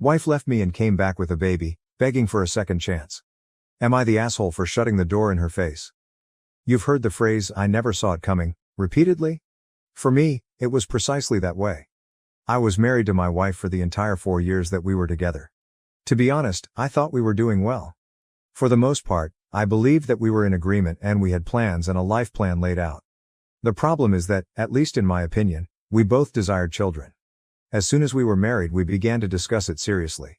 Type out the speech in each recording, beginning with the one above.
Wife left me and came back with a baby, begging for a second chance. Am I the asshole for shutting the door in her face? You've heard the phrase, "I never saw it coming," repeatedly? For me, it was precisely that way. I was married to my wife for the entire 4 years that we were together. To be honest, I thought we were doing well. For the most part, I believed that we were in agreement and we had plans and a life plan laid out. The problem is that, at least in my opinion, we both desired children. As soon as we were married, we began to discuss it seriously.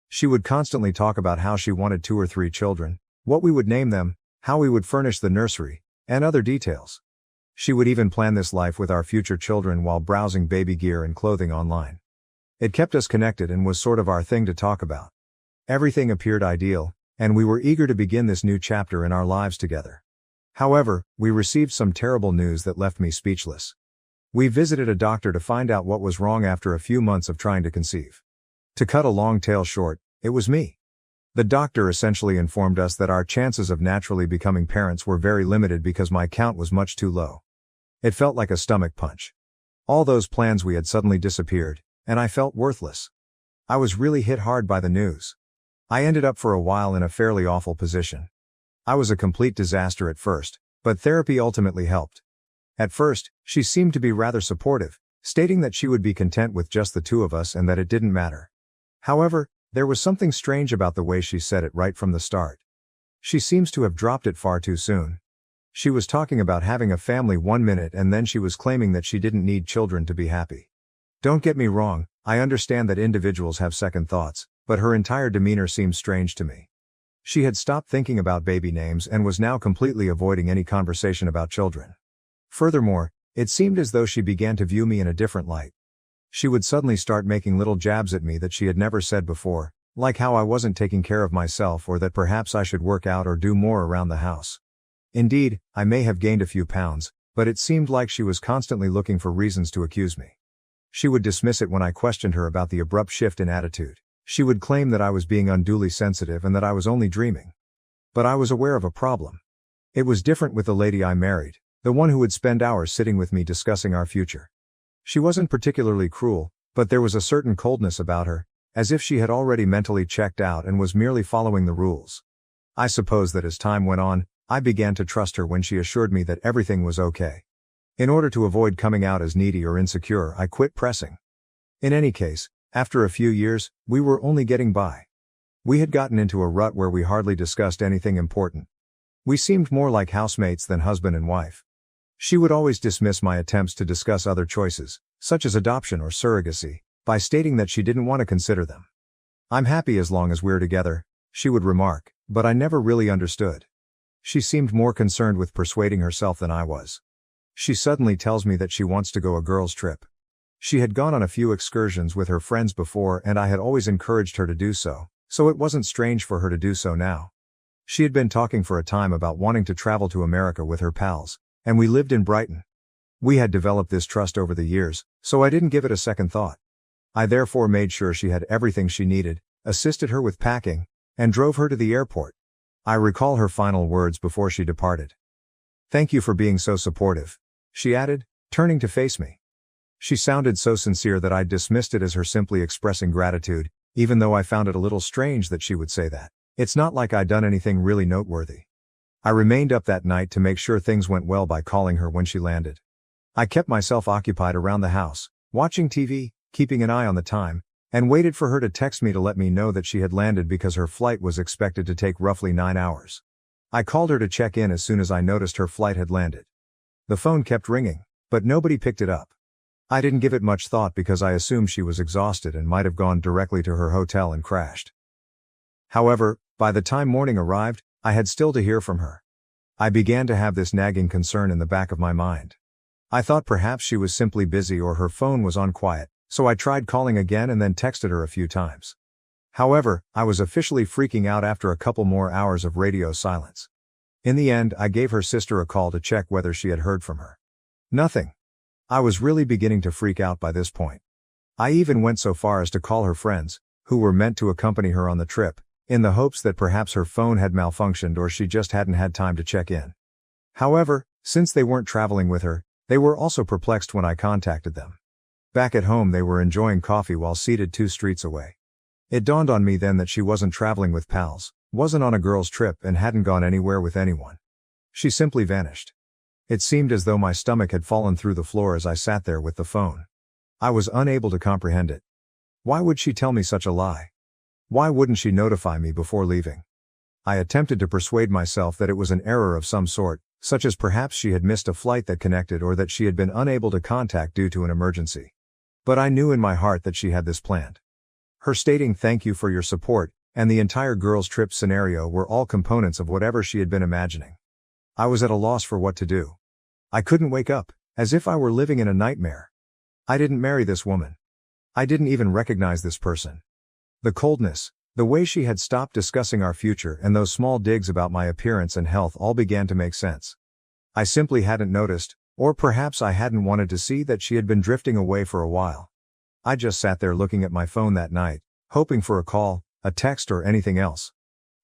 She would constantly talk about how she wanted 2 or 3 children, what we would name them, how we would furnish the nursery, and other details. She would even plan this life with our future children while browsing baby gear and clothing online. It kept us connected and was sort of our thing to talk about. Everything appeared ideal, and we were eager to begin this new chapter in our lives together. However, we received some terrible news that left me speechless. We visited a doctor to find out what was wrong after a few months of trying to conceive. To cut a long tale short, it was me. The doctor essentially informed us that our chances of naturally becoming parents were very limited because my count was much too low. It felt like a stomach punch. All those plans we had suddenly disappeared, and I felt worthless. I was really hit hard by the news. I ended up for a while in a fairly awful position. I was a complete disaster at first, but therapy ultimately helped. At first, she seemed to be rather supportive, stating that she would be content with just the 2 of us and that it didn't matter. However, there was something strange about the way she said it right from the start. She seems to have dropped it far too soon. She was talking about having a family one minute and then she was claiming that she didn't need children to be happy. Don't get me wrong, I understand that individuals have second thoughts, but her entire demeanor seemed strange to me. She had stopped thinking about baby names and was now completely avoiding any conversation about children. Furthermore, it seemed as though she began to view me in a different light. She would suddenly start making little jabs at me that she had never said before, like how I wasn't taking care of myself or that perhaps I should work out or do more around the house. Indeed, I may have gained a few pounds, but it seemed like she was constantly looking for reasons to accuse me. She would dismiss it when I questioned her about the abrupt shift in attitude. She would claim that I was being unduly sensitive and that I was only dreaming. But I was aware of a problem. It was different with the lady I married, the one who would spend hours sitting with me discussing our future. She wasn't particularly cruel, but there was a certain coldness about her, as if she had already mentally checked out and was merely following the rules. I suppose that as time went on, I began to trust her when she assured me that everything was okay. In order to avoid coming out as needy or insecure, I quit pressing. In any case, after a few years, we were only getting by. We had gotten into a rut where we hardly discussed anything important. We seemed more like housemates than husband and wife. She would always dismiss my attempts to discuss other choices, such as adoption or surrogacy, by stating that she didn't want to consider them. "I'm happy as long as we're together," she would remark, but I never really understood. She seemed more concerned with persuading herself than I was. She suddenly tells me that she wants to go a girls' trip. She had gone on a few excursions with her friends before and I had always encouraged her to do so, so it wasn't strange for her to do so now. She had been talking for a time about wanting to travel to America with her pals, and we lived in Brighton. We had developed this trust over the years, so I didn't give it a second thought. I therefore made sure she had everything she needed, assisted her with packing, and drove her to the airport. I recall her final words before she departed. "Thank you for being so supportive," she added, turning to face me. She sounded so sincere that I dismissed it as her simply expressing gratitude, even though I found it a little strange that she would say that. It's not like I'd done anything really noteworthy. I remained up that night to make sure things went well by calling her when she landed. I kept myself occupied around the house, watching TV, keeping an eye on the time, and waited for her to text me to let me know that she had landed because her flight was expected to take roughly 9 hours. I called her to check in as soon as I noticed her flight had landed. The phone kept ringing, but nobody picked it up. I didn't give it much thought because I assumed she was exhausted and might have gone directly to her hotel and crashed. However, by the time morning arrived, I had still to hear from her. I began to have this nagging concern in the back of my mind. I thought perhaps she was simply busy or her phone was on quiet, so I tried calling again and then texted her a few times. However, I was officially freaking out after a couple more hours of radio silence. In the end, I gave her sister a call to check whether she had heard from her. Nothing. I was really beginning to freak out by this point. I even went so far as to call her friends, who were meant to accompany her on the trip, in the hopes that perhaps her phone had malfunctioned or she just hadn't had time to check in. However, since they weren't traveling with her, they were also perplexed when I contacted them. Back at home they were enjoying coffee while seated 2 streets away. It dawned on me then that she wasn't traveling with pals, wasn't on a girl's trip, and hadn't gone anywhere with anyone. She simply vanished. It seemed as though my stomach had fallen through the floor as I sat there with the phone. I was unable to comprehend it. Why would she tell me such a lie? Why wouldn't she notify me before leaving? I attempted to persuade myself that it was an error of some sort, such as perhaps she had missed a flight that connected or that she had been unable to contact due to an emergency. But I knew in my heart that she had this planned. Her stating "thank you for your support" and the entire girls' trip scenario were all components of whatever she had been imagining. I was at a loss for what to do. I couldn't wake up, as if I were living in a nightmare. I didn't marry this woman. I didn't even recognize this person. The coldness, the way she had stopped discussing our future, and those small digs about my appearance and health all began to make sense. I simply hadn't noticed, or perhaps I hadn't wanted to see, that she had been drifting away for a while. I just sat there looking at my phone that night, hoping for a call, a text, or anything else.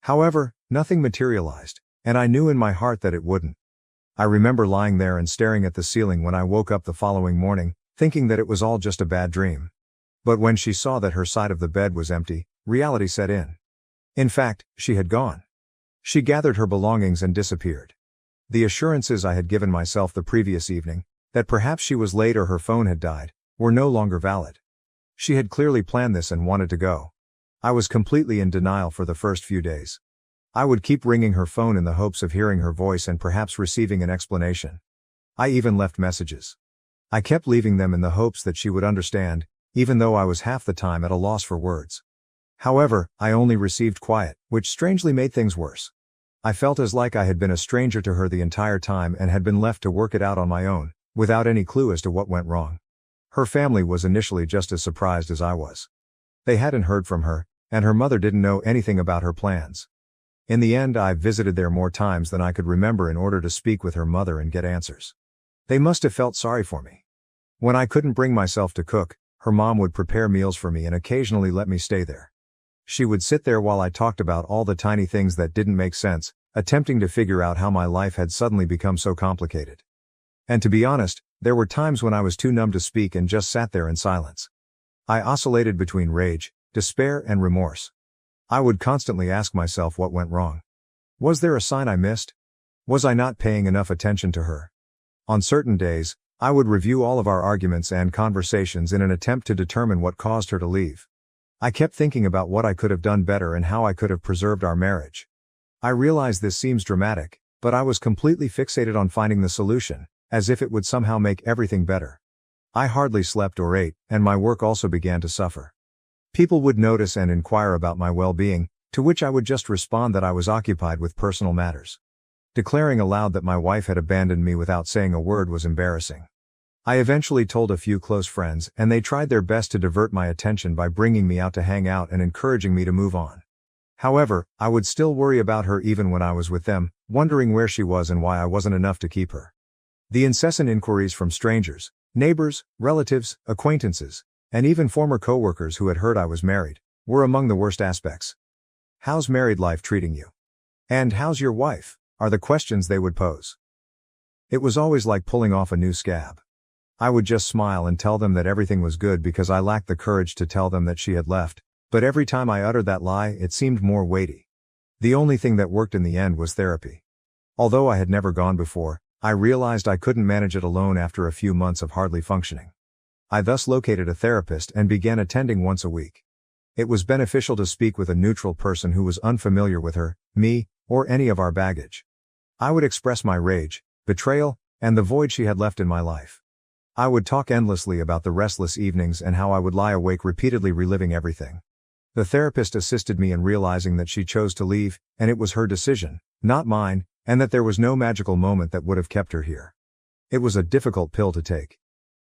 However, nothing materialized, and I knew in my heart that it wouldn't. I remember lying there and staring at the ceiling when I woke up the following morning, thinking that it was all just a bad dream. But when she saw that her side of the bed was empty, reality set in. In fact, she had gone. She gathered her belongings and disappeared. The assurances I had given myself the previous evening, that perhaps she was late or her phone had died, were no longer valid. She had clearly planned this and wanted to go. I was completely in denial for the first few days. I would keep ringing her phone in the hopes of hearing her voice and perhaps receiving an explanation. I even left messages. I kept leaving them in the hopes that she would understand, even though I was half the time at a loss for words. However, I only received quiet, which strangely made things worse. I felt as like I had been a stranger to her the entire time and had been left to work it out on my own, without any clue as to what went wrong. Her family was initially just as surprised as I was. They hadn't heard from her, and her mother didn't know anything about her plans. In the end, I visited there more times than I could remember in order to speak with her mother and get answers. They must have felt sorry for me. When I couldn't bring myself to cook, her mom would prepare meals for me and occasionally let me stay there. She would sit there while I talked about all the tiny things that didn't make sense, attempting to figure out how my life had suddenly become so complicated. And to be honest, there were times when I was too numb to speak and just sat there in silence. I oscillated between rage, despair, and remorse. I would constantly ask myself what went wrong. Was there a sign I missed? Was I not paying enough attention to her? On certain days, I would review all of our arguments and conversations in an attempt to determine what caused her to leave. I kept thinking about what I could have done better and how I could have preserved our marriage. I realize this seems dramatic, but I was completely fixated on finding the solution, as if it would somehow make everything better. I hardly slept or ate, and my work also began to suffer. People would notice and inquire about my well-being, to which I would just respond that I was occupied with personal matters. Declaring aloud that my wife had abandoned me without saying a word was embarrassing. I eventually told a few close friends, and they tried their best to divert my attention by bringing me out to hang out and encouraging me to move on. However, I would still worry about her even when I was with them, wondering where she was and why I wasn't enough to keep her. The incessant inquiries from strangers, neighbors, relatives, acquaintances, and even former coworkers who had heard I was married, were among the worst aspects. "How's married life treating you?" And "How's your wife?" are the questions they would pose. It was always like pulling off a new scab. I would just smile and tell them that everything was good because I lacked the courage to tell them that she had left, but every time I uttered that lie, it seemed more weighty. The only thing that worked in the end was therapy. Although I had never gone before, I realized I couldn't manage it alone after a few months of hardly functioning. I thus located a therapist and began attending once a week. It was beneficial to speak with a neutral person who was unfamiliar with her, me, or any of our baggage. I would express my rage, betrayal, and the void she had left in my life. I would talk endlessly about the restless evenings and how I would lie awake repeatedly reliving everything. The therapist assisted me in realizing that she chose to leave, and it was her decision, not mine, and that there was no magical moment that would have kept her here. It was a difficult pill to take.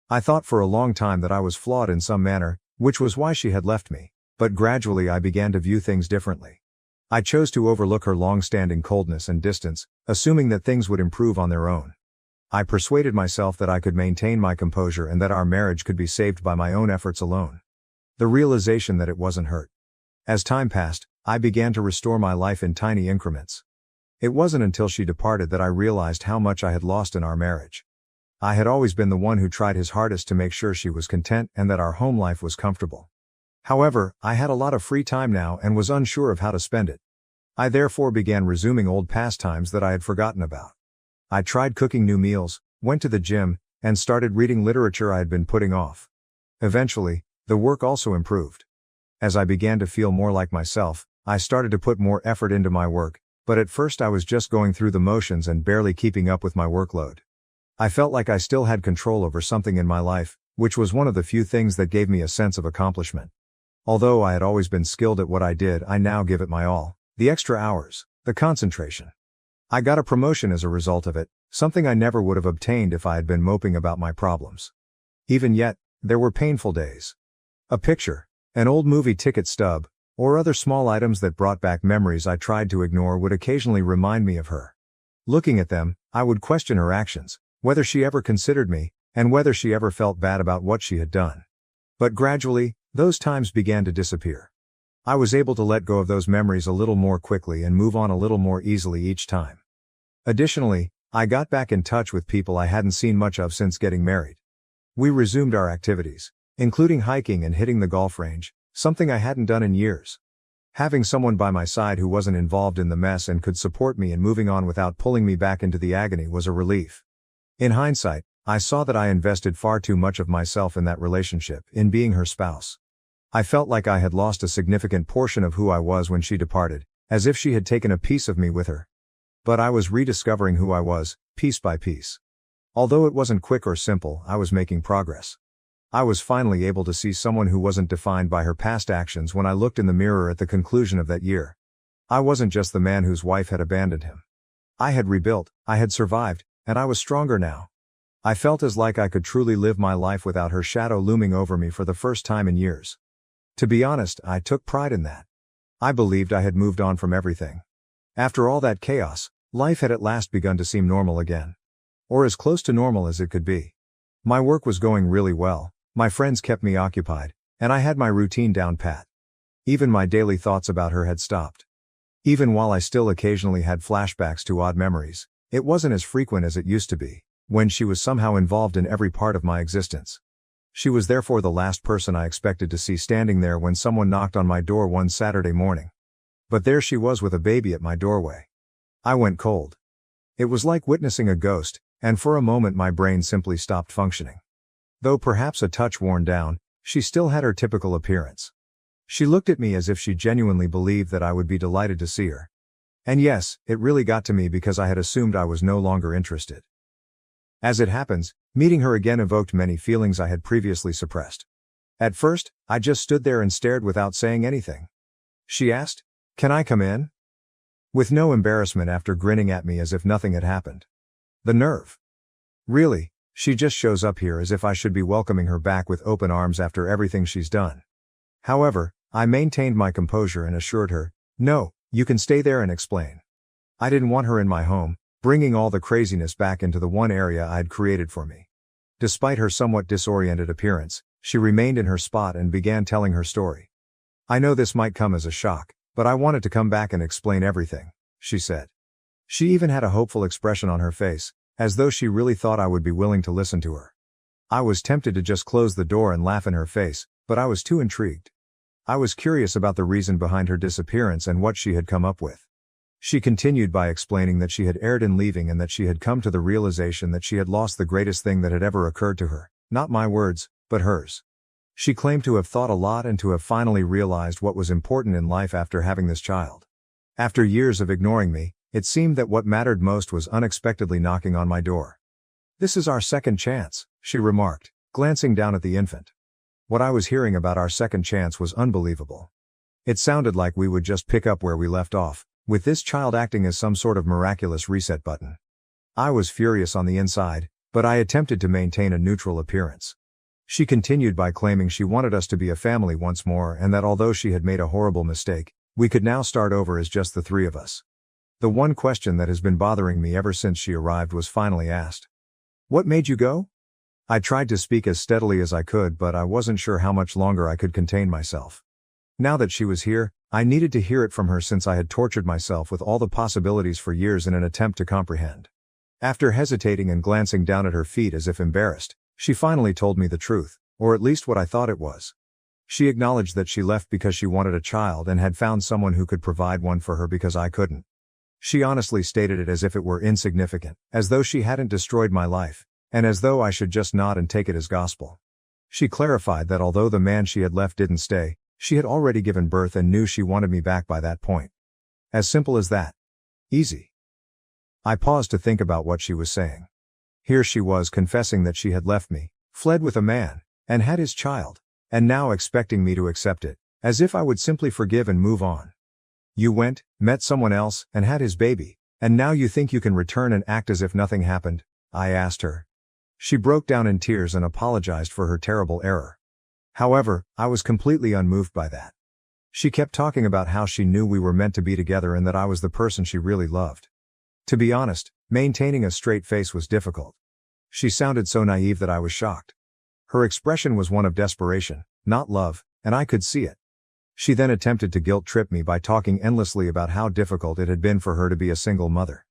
I thought for a long time that I was flawed in some manner, which was why she had left me, but gradually I began to view things differently. I chose to overlook her long-standing coldness and distance, assuming that things would improve on their own. I persuaded myself that I could maintain my composure and that our marriage could be saved by my own efforts alone. The realization that it wasn't hurt. As time passed, I began to restore my life in tiny increments. It wasn't until she departed that I realized how much I had lost in our marriage. I had always been the one who tried his hardest to make sure she was content and that our home life was comfortable. However, I had a lot of free time now and was unsure of how to spend it. I therefore began resuming old pastimes that I had forgotten about. I tried cooking new meals, went to the gym, and started reading literature I had been putting off. Eventually, the work also improved. As I began to feel more like myself, I started to put more effort into my work, but at first I was just going through the motions and barely keeping up with my workload. I felt like I still had control over something in my life, which was one of the few things that gave me a sense of accomplishment. Although I had always been skilled at what I did, I now give it my all. The extra hours, the concentration. I got a promotion as a result of it, something I never would have obtained if I had been moping about my problems. Even yet, there were painful days. A picture, an old movie ticket stub, or other small items that brought back memories I tried to ignore would occasionally remind me of her. Looking at them, I would question her actions, whether she ever considered me, and whether she ever felt bad about what she had done. But gradually, those times began to disappear. I was able to let go of those memories a little more quickly and move on a little more easily each time. Additionally, I got back in touch with people I hadn't seen much of since getting married. We resumed our activities, including hiking and hitting the golf range, something I hadn't done in years. Having someone by my side who wasn't involved in the mess and could support me in moving on without pulling me back into the agony was a relief. In hindsight, I saw that I invested far too much of myself in that relationship, in being her spouse. I felt like I had lost a significant portion of who I was when she departed, as if she had taken a piece of me with her. But I was rediscovering who I was, piece by piece. Although it wasn't quick or simple, I was making progress. I was finally able to see someone who wasn't defined by her past actions when I looked in the mirror at the conclusion of that year. I wasn't just the man whose wife had abandoned him. I had rebuilt, I had survived, and I was stronger now. I felt as like I could truly live my life without her shadow looming over me for the first time in years. To be honest, I took pride in that. I believed I had moved on from everything. After all that chaos, life had at last begun to seem normal again. Or as close to normal as it could be. My work was going really well, my friends kept me occupied, and I had my routine down pat. Even my daily thoughts about her had stopped. Even while I still occasionally had flashbacks to odd memories, it wasn't as frequent as it used to be, when she was somehow involved in every part of my existence. She was therefore the last person I expected to see standing there when someone knocked on my door one Saturday morning. But there she was with a baby at my doorway. I went cold. It was like witnessing a ghost, and for a moment my brain simply stopped functioning. Though perhaps a touch worn down, she still had her typical appearance. She looked at me as if she genuinely believed that I would be delighted to see her. And yes, it really got to me because I had assumed I was no longer interested. As it happens, meeting her again evoked many feelings I had previously suppressed. At first, I just stood there and stared without saying anything. She asked, "Can I come in?" With no embarrassment after grinning at me as if nothing had happened. The nerve. Really, she just shows up here as if I should be welcoming her back with open arms after everything she's done. However, I maintained my composure and assured her, "No, you can stay there and explain." I didn't want her in my home, bringing all the craziness back into the one area I'd created for me. Despite her somewhat disoriented appearance, she remained in her spot and began telling her story. "I know this might come as a shock, but I wanted to come back and explain everything," she said. She even had a hopeful expression on her face, as though she really thought I would be willing to listen to her. I was tempted to just close the door and laugh in her face, but I was too intrigued. I was curious about the reason behind her disappearance and what she had come up with. She continued by explaining that she had erred in leaving and that she had come to the realization that she had lost the greatest thing that had ever occurred to her, not my words, but hers. She claimed to have thought a lot and to have finally realized what was important in life after having this child. After years of ignoring me, it seemed that what mattered most was unexpectedly knocking on my door. "This is our second chance," she remarked, glancing down at the infant. What I was hearing about our second chance was unbelievable. It sounded like we would just pick up where we left off, with this child acting as some sort of miraculous reset button. I was furious on the inside, but I attempted to maintain a neutral appearance. She continued by claiming she wanted us to be a family once more and that although she had made a horrible mistake, we could now start over as just the three of us. The one question that has been bothering me ever since she arrived was finally asked. "What made you go?" I tried to speak as steadily as I could, but I wasn't sure how much longer I could contain myself. Now that she was here, I needed to hear it from her since I had tortured myself with all the possibilities for years in an attempt to comprehend. After hesitating and glancing down at her feet as if embarrassed, she finally told me the truth, or at least what I thought it was. She acknowledged that she left because she wanted a child and had found someone who could provide one for her because I couldn't. She honestly stated it as if it were insignificant, as though she hadn't destroyed my life, and as though I should just nod and take it as gospel. She clarified that although the man she had left didn't stay, she had already given birth and knew she wanted me back by that point. As simple as that. Easy. I paused to think about what she was saying. Here she was confessing that she had left me, fled with a man, and had his child, and now expecting me to accept it, as if I would simply forgive and move on. You went, met someone else, and had his baby, and now you think you can return and act as if nothing happened? I asked her. She broke down in tears and apologized for her terrible error. However, I was completely unmoved by that. She kept talking about how she knew we were meant to be together and that I was the person she really loved. To be honest, maintaining a straight face was difficult. She sounded so naive that I was shocked. Her expression was one of desperation, not love, and I could see it. She then attempted to guilt-trip me by talking endlessly about how difficult it had been for her to be a single mother.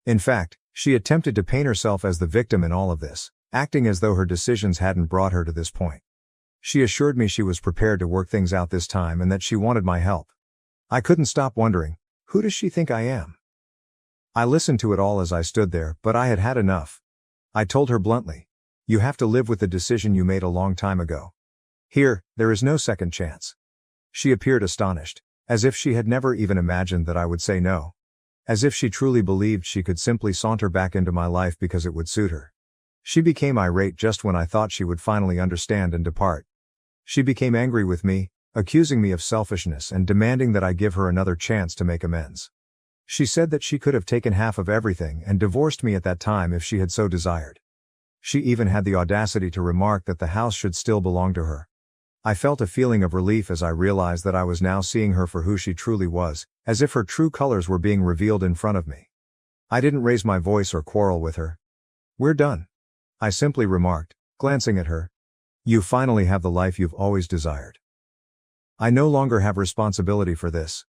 In fact, she attempted to paint herself as the victim in all of this, acting as though her decisions hadn't brought her to this point. She assured me she was prepared to work things out this time and that she wanted my help. I couldn't stop wondering, who does she think I am? I listened to it all as I stood there, but I had had enough. I told her bluntly, you have to live with the decision you made a long time ago. Here, there is no second chance. She appeared astonished, as if she had never even imagined that I would say no. As if she truly believed she could simply saunter back into my life because it would suit her. She became irate just when I thought she would finally understand and depart. She became angry with me, accusing me of selfishness and demanding that I give her another chance to make amends. She said that she could have taken half of everything and divorced me at that time if she had so desired. She even had the audacity to remark that the house should still belong to her. I felt a feeling of relief as I realized that I was now seeing her for who she truly was, as if her true colors were being revealed in front of me. I didn't raise my voice or quarrel with her. We're done, I simply remarked, glancing at her. You finally have the life you've always desired. I no longer have responsibility for this.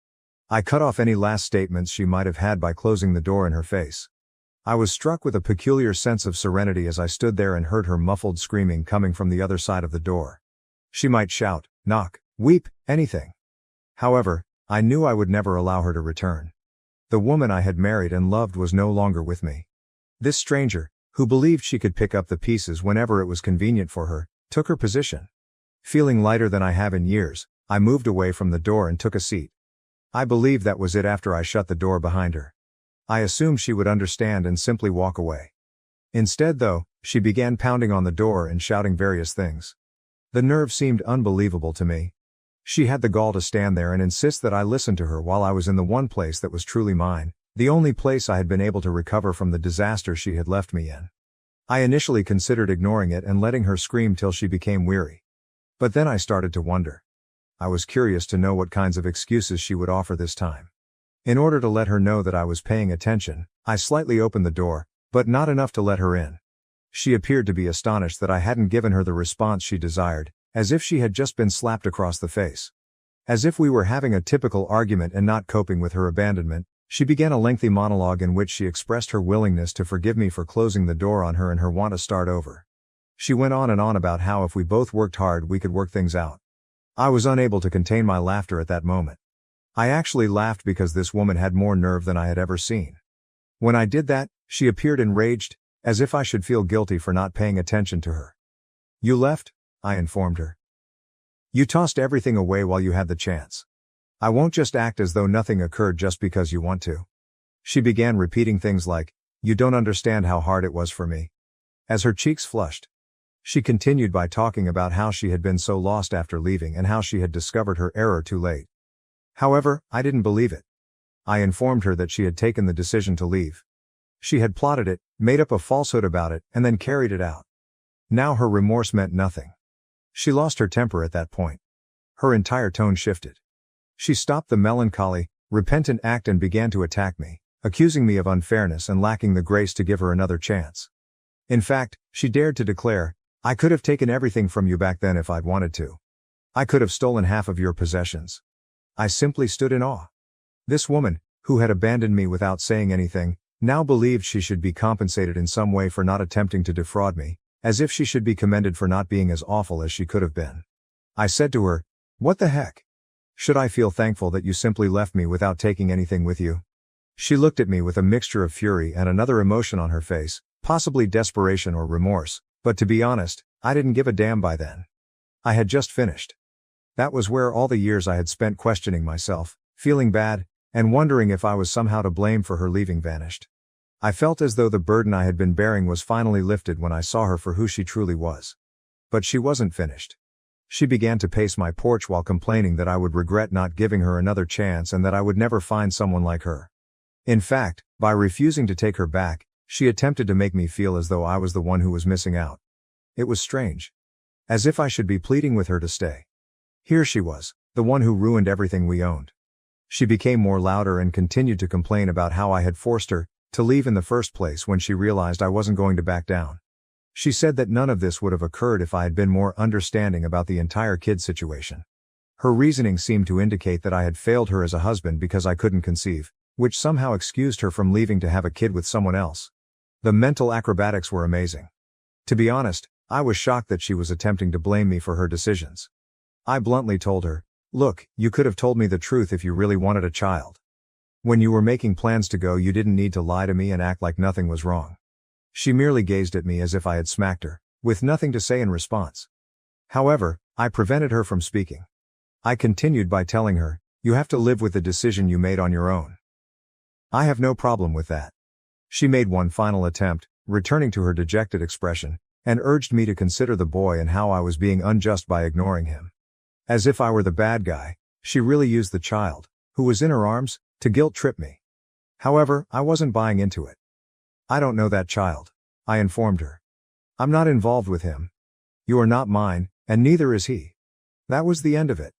I cut off any last statements she might have had by closing the door in her face. I was struck with a peculiar sense of serenity as I stood there and heard her muffled screaming coming from the other side of the door. She might shout, knock, weep, anything. However, I knew I would never allow her to return. The woman I had married and loved was no longer with me. This stranger, who believed she could pick up the pieces whenever it was convenient for her, took her position. Feeling lighter than I have in years, I moved away from the door and took a seat. I believed that was it after I shut the door behind her. I assumed she would understand and simply walk away. Instead though, she began pounding on the door and shouting various things. The nerve seemed unbelievable to me. She had the gall to stand there and insist that I listen to her while I was in the one place that was truly mine, the only place I had been able to recover from the disaster she had left me in. I initially considered ignoring it and letting her scream till she became weary. But then I started to wonder. I was curious to know what kinds of excuses she would offer this time. In order to let her know that I was paying attention, I slightly opened the door, but not enough to let her in. She appeared to be astonished that I hadn't given her the response she desired, as if she had just been slapped across the face. As if we were having a typical argument and not coping with her abandonment, she began a lengthy monologue in which she expressed her willingness to forgive me for closing the door on her and her want to start over. She went on and on about how if we both worked hard we could work things out. I was unable to contain my laughter at that moment. I actually laughed because this woman had more nerve than I had ever seen. When I did that, she appeared enraged, as if I should feel guilty for not paying attention to her. You left, I informed her. You tossed everything away while you had the chance. I won't just act as though nothing occurred just because you want to. She began repeating things like, you don't understand how hard it was for me. As her cheeks flushed. She continued by talking about how she had been so lost after leaving and how she had discovered her error too late. However, I didn't believe it. I informed her that she had taken the decision to leave. She had plotted it, made up a falsehood about it, and then carried it out. Now her remorse meant nothing. She lost her temper at that point. Her entire tone shifted. She stopped the melancholy, repentant act and began to attack me, accusing me of unfairness and lacking the grace to give her another chance. In fact, she dared to declare, I could have taken everything from you back then if I'd wanted to. I could have stolen half of your possessions. I simply stood in awe. This woman, who had abandoned me without saying anything, now believed she should be compensated in some way for not attempting to defraud me, as if she should be commended for not being as awful as she could have been. I said to her, What the heck? Should I feel thankful that you simply left me without taking anything with you? She looked at me with a mixture of fury and another emotion on her face, possibly desperation or remorse, but to be honest, I didn't give a damn by then. I had just finished. That was where all the years I had spent questioning myself, feeling bad, and wondering if I was somehow to blame for her leaving vanished. I felt as though the burden I had been bearing was finally lifted when I saw her for who she truly was. But she wasn't finished. She began to pace my porch while complaining that I would regret not giving her another chance and that I would never find someone like her. In fact, by refusing to take her back, she attempted to make me feel as though I was the one who was missing out. It was strange. As if I should be pleading with her to stay. Here she was, the one who ruined everything we owned. She became more louder and continued to complain about how I had forced her to leave in the first place when she realized I wasn't going to back down. She said that none of this would have occurred if I had been more understanding about the entire kid situation. Her reasoning seemed to indicate that I had failed her as a husband because I couldn't conceive, which somehow excused her from leaving to have a kid with someone else. The mental acrobatics were amazing. To be honest, I was shocked that she was attempting to blame me for her decisions. I bluntly told her, "Look, you could have told me the truth if you really wanted a child. When you were making plans to go, you didn't need to lie to me and act like nothing was wrong." She merely gazed at me as if I had smacked her, with nothing to say in response. However, I prevented her from speaking. I continued by telling her, "You have to live with the decision you made on your own. I have no problem with that." She made one final attempt, returning to her dejected expression, and urged me to consider the boy and how I was being unjust by ignoring him. As if I were the bad guy, she really used the child, who was in her arms, to guilt-trip me. However, I wasn't buying into it. "I don't know that child," I informed her. "I'm not involved with him. You are not mine, and neither is he." That was the end of it.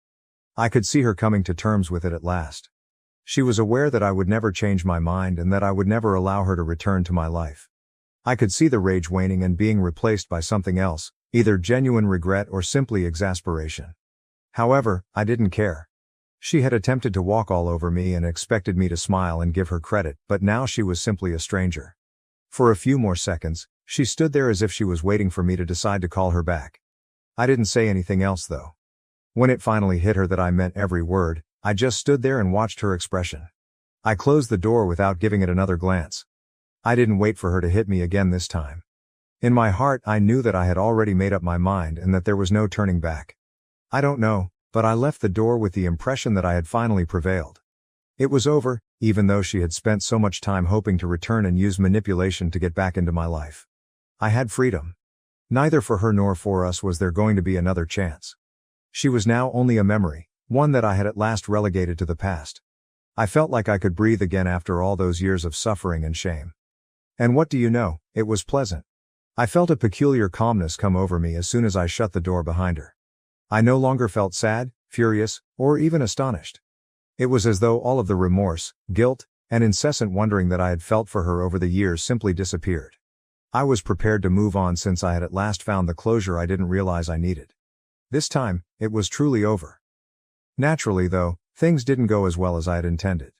I could see her coming to terms with it at last. She was aware that I would never change my mind and that I would never allow her to return to my life. I could see the rage waning and being replaced by something else, either genuine regret or simply exasperation. However, I didn't care. She had attempted to walk all over me and expected me to smile and give her credit, but now she was simply a stranger. For a few more seconds, she stood there as if she was waiting for me to decide to call her back. I didn't say anything else though. When it finally hit her that I meant every word, I just stood there and watched her expression. I closed the door without giving it another glance. I didn't wait for her to hit me again this time. In my heart, I knew that I had already made up my mind and that there was no turning back. I don't know, but I left the door with the impression that I had finally prevailed. It was over, even though she had spent so much time hoping to return and use manipulation to get back into my life. I had freedom. Neither for her nor for us was there going to be another chance. She was now only a memory, one that I had at last relegated to the past. I felt like I could breathe again after all those years of suffering and shame. And what do you know, it was pleasant. I felt a peculiar calmness come over me as soon as I shut the door behind her. I no longer felt sad, furious, or even astonished. It was as though all of the remorse, guilt, and incessant wondering that I had felt for her over the years simply disappeared. I was prepared to move on since I had at last found the closure I didn't realize I needed. This time, it was truly over. Naturally though, things didn't go as well as I had intended.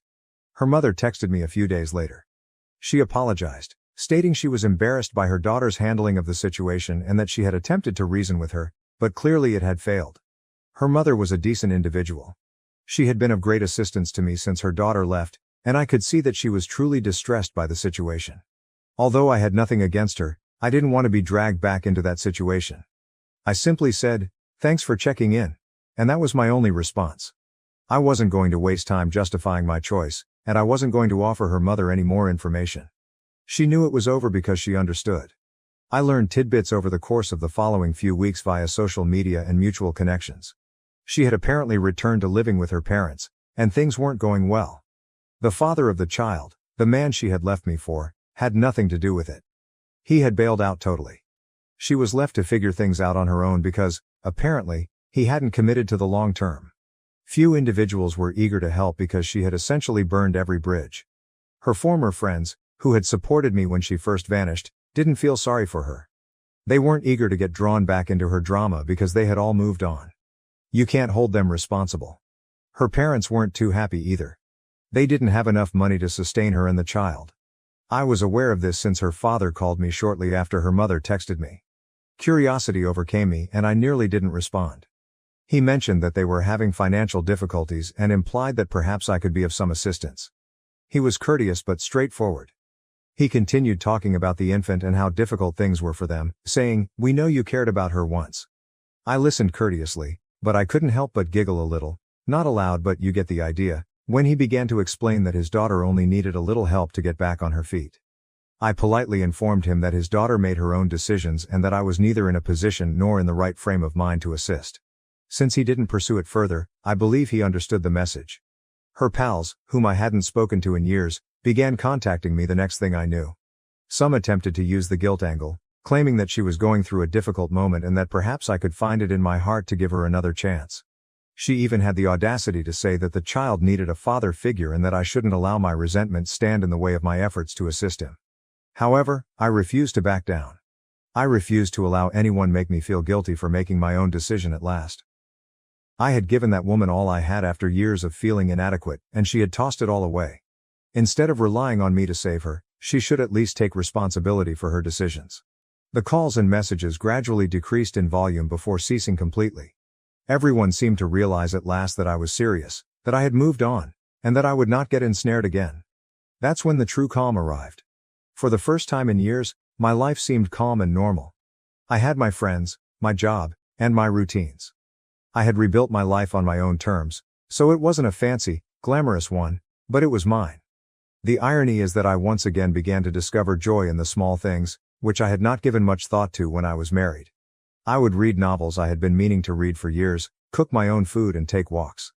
Her mother texted me a few days later. She apologized, stating she was embarrassed by her daughter's handling of the situation and that she had attempted to reason with her, but clearly it had failed. Her mother was a decent individual. She had been of great assistance to me since her daughter left, and I could see that she was truly distressed by the situation. Although I had nothing against her, I didn't want to be dragged back into that situation. I simply said, "Thanks for checking in," and that was my only response. I wasn't going to waste time justifying my choice, and I wasn't going to offer her mother any more information. She knew it was over because she understood. I learned tidbits over the course of the following few weeks via social media and mutual connections. She had apparently returned to living with her parents, and things weren't going well. The father of the child, the man she had left me for, had nothing to do with it. He had bailed out totally. She was left to figure things out on her own because, apparently, he hadn't committed to the long term. Few individuals were eager to help because she had essentially burned every bridge. Her former friends, who had supported me when she first vanished, didn't feel sorry for her. They weren't eager to get drawn back into her drama because they had all moved on. You can't hold them responsible. Her parents weren't too happy either. They didn't have enough money to sustain her and the child. I was aware of this since her father called me shortly after her mother texted me. Curiosity overcame me and I nearly didn't respond. He mentioned that they were having financial difficulties and implied that perhaps I could be of some assistance. He was courteous but straightforward. He continued talking about the infant and how difficult things were for them, saying, "We know you cared about her once." I listened courteously, but I couldn't help but giggle a little, not aloud but you get the idea, when he began to explain that his daughter only needed a little help to get back on her feet. I politely informed him that his daughter made her own decisions and that I was neither in a position nor in the right frame of mind to assist. Since he didn't pursue it further, I believe he understood the message. Her pals, whom I hadn't spoken to in years, began contacting me the next thing I knew. Some attempted to use the guilt angle, claiming that she was going through a difficult moment and that perhaps I could find it in my heart to give her another chance. She even had the audacity to say that the child needed a father figure and that I shouldn't allow my resentment stand in the way of my efforts to assist him. However, I refused to back down. I refused to allow anyone make me feel guilty for making my own decision at last. I had given that woman all I had after years of feeling inadequate, and she had tossed it all away. Instead of relying on me to save her, she should at least take responsibility for her decisions. The calls and messages gradually decreased in volume before ceasing completely. Everyone seemed to realize at last that I was serious, that I had moved on, and that I would not get ensnared again. That's when the true calm arrived. For the first time in years, my life seemed calm and normal. I had my friends, my job, and my routines. I had rebuilt my life on my own terms, so it wasn't a fancy, glamorous one, but it was mine. The irony is that I once again began to discover joy in the small things, which I had not given much thought to when I was married. I would read novels I had been meaning to read for years, cook my own food and take walks.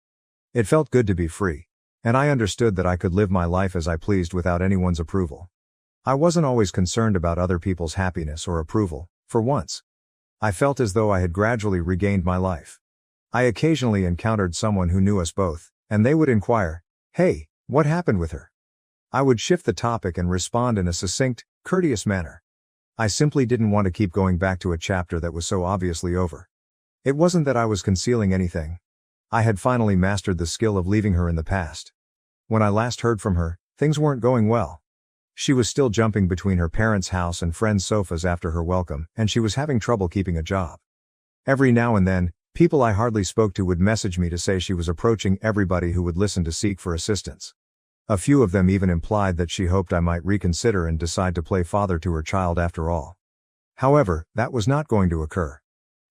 It felt good to be free, and I understood that I could live my life as I pleased without anyone's approval. I wasn't always concerned about other people's happiness or approval, for once. I felt as though I had gradually regained my life. I occasionally encountered someone who knew us both, and they would inquire, "Hey, what happened with her?" I would shift the topic and respond in a succinct, courteous manner. I simply didn't want to keep going back to a chapter that was so obviously over. It wasn't that I was concealing anything. I had finally mastered the skill of leaving her in the past. When I last heard from her, things weren't going well. She was still jumping between her parents' house and friends' sofas after her welcome, and she was having trouble keeping a job. Every now and then, people I hardly spoke to would message me to say she was approaching everybody who would listen to seek for assistance. A few of them even implied that she hoped I might reconsider and decide to play father to her child after all. However, that was not going to occur.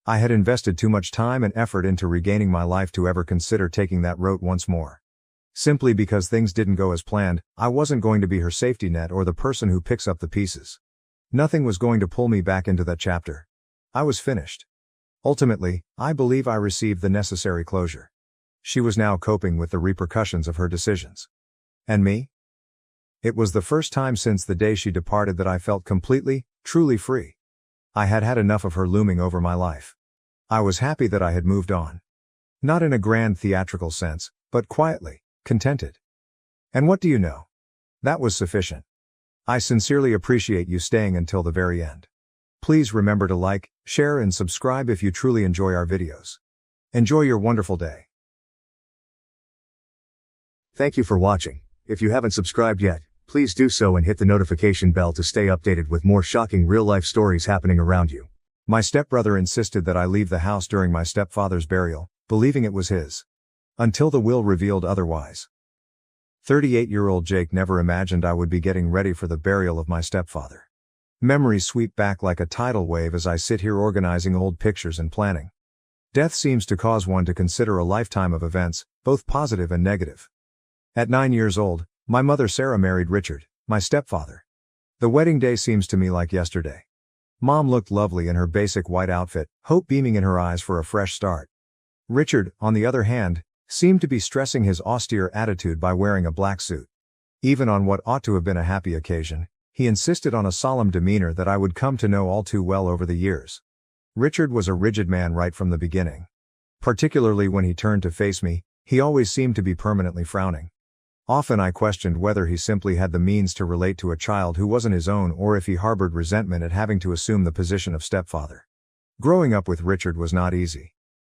I had invested too much time and effort into regaining my life to ever consider taking that route once more. Simply because things didn't go as planned, I wasn't going to be her safety net or the person who picks up the pieces. Nothing was going to pull me back into that chapter. I was finished. Ultimately, I believe I received the necessary closure. She was now coping with the repercussions of her decisions. And me? It was the first time since the day she departed that I felt completely, truly free. I had had enough of her looming over my life. I was happy that I had moved on. Not in a grand theatrical sense, but quietly, contented. And what do you know? That was sufficient. I sincerely appreciate you staying until the very end. Please remember to like, share and subscribe if you truly enjoy our videos. Enjoy your wonderful day. Thank you for watching. If you haven't subscribed yet, please do so and hit the notification bell to stay updated with more shocking real-life stories happening around you. My stepbrother insisted that I leave the house during my stepfather's burial, believing it was his. Until the will revealed otherwise. 38-year-old Jake never imagined I would be getting ready for the burial of my stepfather. Memories sweep back like a tidal wave as I sit here organizing old pictures and planning. Death seems to cause one to consider a lifetime of events, both positive and negative. At 9 years old, my mother Sarah married Richard, my stepfather. The wedding day seems to me like yesterday. Mom looked lovely in her basic white outfit, hope beaming in her eyes for a fresh start. Richard, on the other hand, seemed to be stressing his austere attitude by wearing a black suit. Even on what ought to have been a happy occasion, he insisted on a solemn demeanor that I would come to know all too well over the years. Richard was a rigid man right from the beginning. Particularly when he turned to face me, he always seemed to be permanently frowning. Often I questioned whether he simply had the means to relate to a child who wasn't his own or if he harbored resentment at having to assume the position of stepfather. Growing up with Richard was not easy.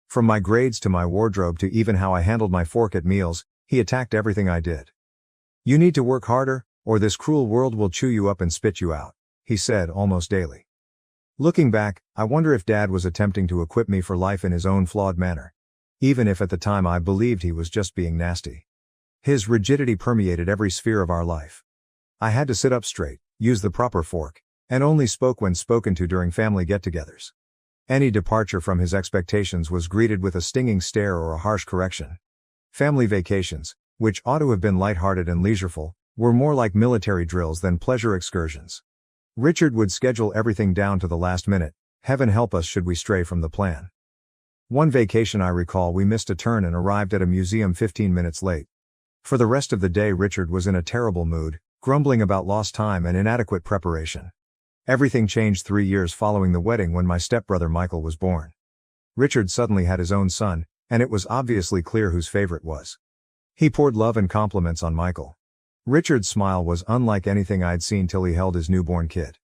From my grades to my wardrobe to even how I handled my fork at meals, he attacked everything I did. "You need to work harder, or this cruel world will chew you up and spit you out," he said almost daily. Looking back, I wonder if Dad was attempting to equip me for life in his own flawed manner. even if at the time I believed he was just being nasty. His rigidity permeated every sphere of our life. I had to sit up straight, use the proper fork, and only spoke when spoken to during family get-togethers. Any departure from his expectations was greeted with a stinging stare or a harsh correction. Family vacations, which ought to have been light-hearted and leisureful, were more like military drills than pleasure excursions. Richard would schedule everything down to the last minute. Heaven help us should we stray from the plan. One vacation I recall we missed a turn and arrived at a museum 15 minutes late. For the rest of the day Richard was in a terrible mood, grumbling about lost time and inadequate preparation. Everything changed 3 years following the wedding when my stepbrother Michael was born. Richard suddenly had his own son, and it was obviously clear whose favorite was. He poured love and compliments on Michael. Richard's smile was unlike anything I'd seen till he held his newborn kid.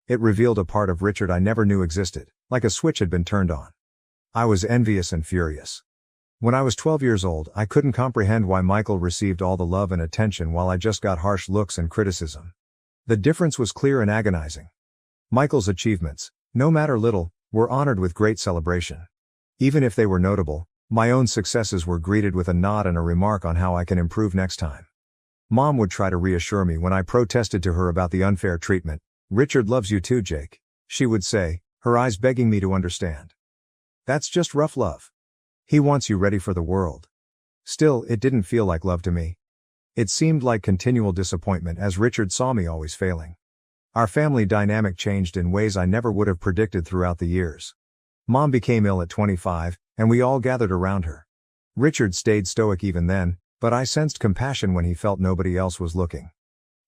It revealed a part of Richard I never knew existed, like a switch had been turned on. I was envious and furious. When I was 12 years old, I couldn't comprehend why Michael received all the love and attention while I just got harsh looks and criticism. The difference was clear and agonizing. Michael's achievements, no matter little, were honored with great celebration. Even if they were notable, my own successes were greeted with a nod and a remark on how I can improve next time. Mom would try to reassure me when I protested to her about the unfair treatment. "Richard loves you too, Jake," she would say, her eyes begging me to understand. "That's just rough love. He wants you ready for the world." Still, it didn't feel like love to me. It seemed like continual disappointment as Richard saw me always failing. Our family dynamic changed in ways I never would have predicted throughout the years. Mom became ill at 25, and we all gathered around her. Richard stayed stoic even then, but I sensed compassion when he felt nobody else was looking.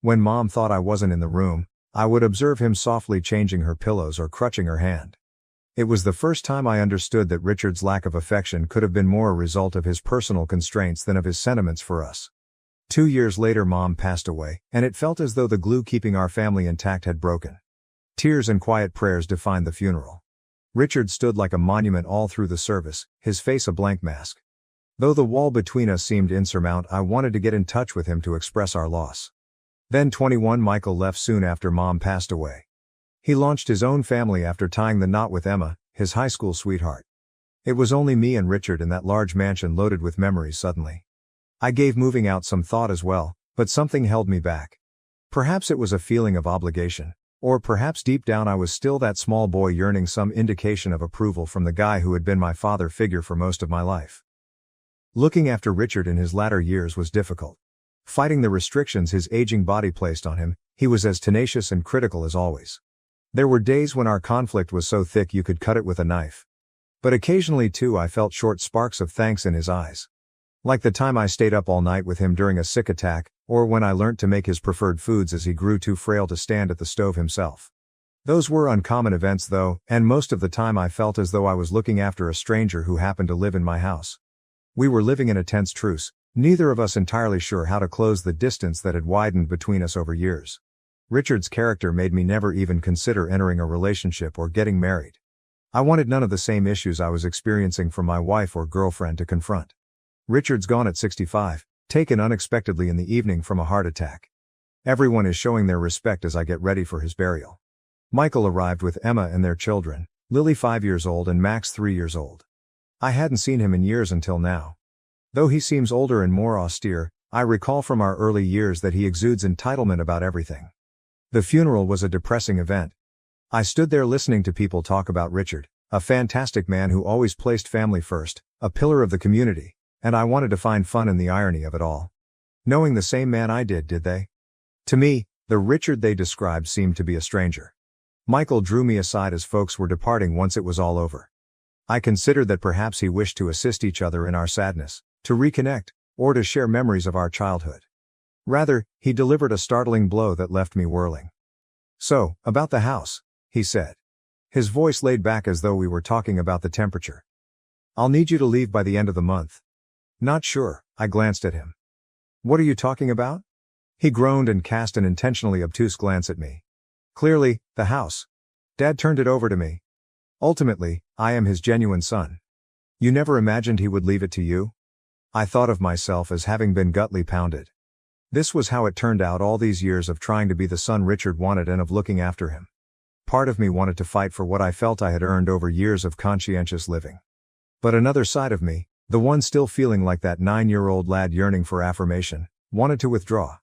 When Mom thought I wasn't in the room, I would observe him softly changing her pillows or crutching her hand. It was the first time I understood that Richard's lack of affection could have been more a result of his personal constraints than of his sentiments for us. 2 years later Mom passed away, and it felt as though the glue keeping our family intact had broken. Tears and quiet prayers defined the funeral. Richard stood like a monument all through the service, his face a blank mask. Though the wall between us seemed insurmountable, I wanted to get in touch with him to express our loss. Then 21 Michael left soon after Mom passed away. He launched his own family after tying the knot with Emma, his high school sweetheart. It was only me and Richard in that large mansion loaded with memories suddenly. I gave moving out some thought as well, but something held me back. Perhaps it was a feeling of obligation, or perhaps deep down I was still that small boy yearning some indication of approval from the guy who had been my father figure for most of my life. Looking after Richard in his latter years was difficult. Fighting the restrictions his aging body placed on him, he was as tenacious and critical as always. There were days when our conflict was so thick you could cut it with a knife. But occasionally too I felt short sparks of thanks in his eyes. Like the time I stayed up all night with him during a sick attack, or when I learnt to make his preferred foods as he grew too frail to stand at the stove himself. Those were uncommon events though, and most of the time I felt as though I was looking after a stranger who happened to live in my house. We were living in a tense truce, neither of us entirely sure how to close the distance that had widened between us over years. Richard's character made me never even consider entering a relationship or getting married. I wanted none of the same issues I was experiencing from my wife or girlfriend to confront. Richard's gone at 65, taken unexpectedly in the evening from a heart attack. Everyone is showing their respect as I get ready for his burial. Michael arrived with Emma and their children, Lily 5 years old and Max 3 years old. I hadn't seen him in years until now. Though he seems older and more austere, I recall from our early years that he exudes entitlement about everything. The funeral was a depressing event. I stood there listening to people talk about Richard, a fantastic man who always placed family first, a pillar of the community, and I wanted to find fun in the irony of it all. Knowing the same man I did they? To me, the Richard they described seemed to be a stranger. Michael drew me aside as folks were departing once it was all over. I considered that perhaps he wished to assist each other in our sadness, to reconnect, or to share memories of our childhood. Rather, he delivered a startling blow that left me whirling. "So, about the house," he said. His voice laid back as though we were talking about the temperature. "I'll need you to leave by the end of the month." "Not sure," I glanced at him. "What are you talking about?" He groaned and cast an intentionally obtuse glance at me. "Clearly, the house. Dad turned it over to me. Ultimately, I am his genuine son. You never imagined he would leave it to you?" I thought of myself as having been gutly pounded. This was how it turned out all these years of trying to be the son Richard wanted and of looking after him. Part of me wanted to fight for what I felt I had earned over years of conscientious living. But another side of me, The one still feeling like that 9-year-old lad yearning for affirmation, wanted to withdraw.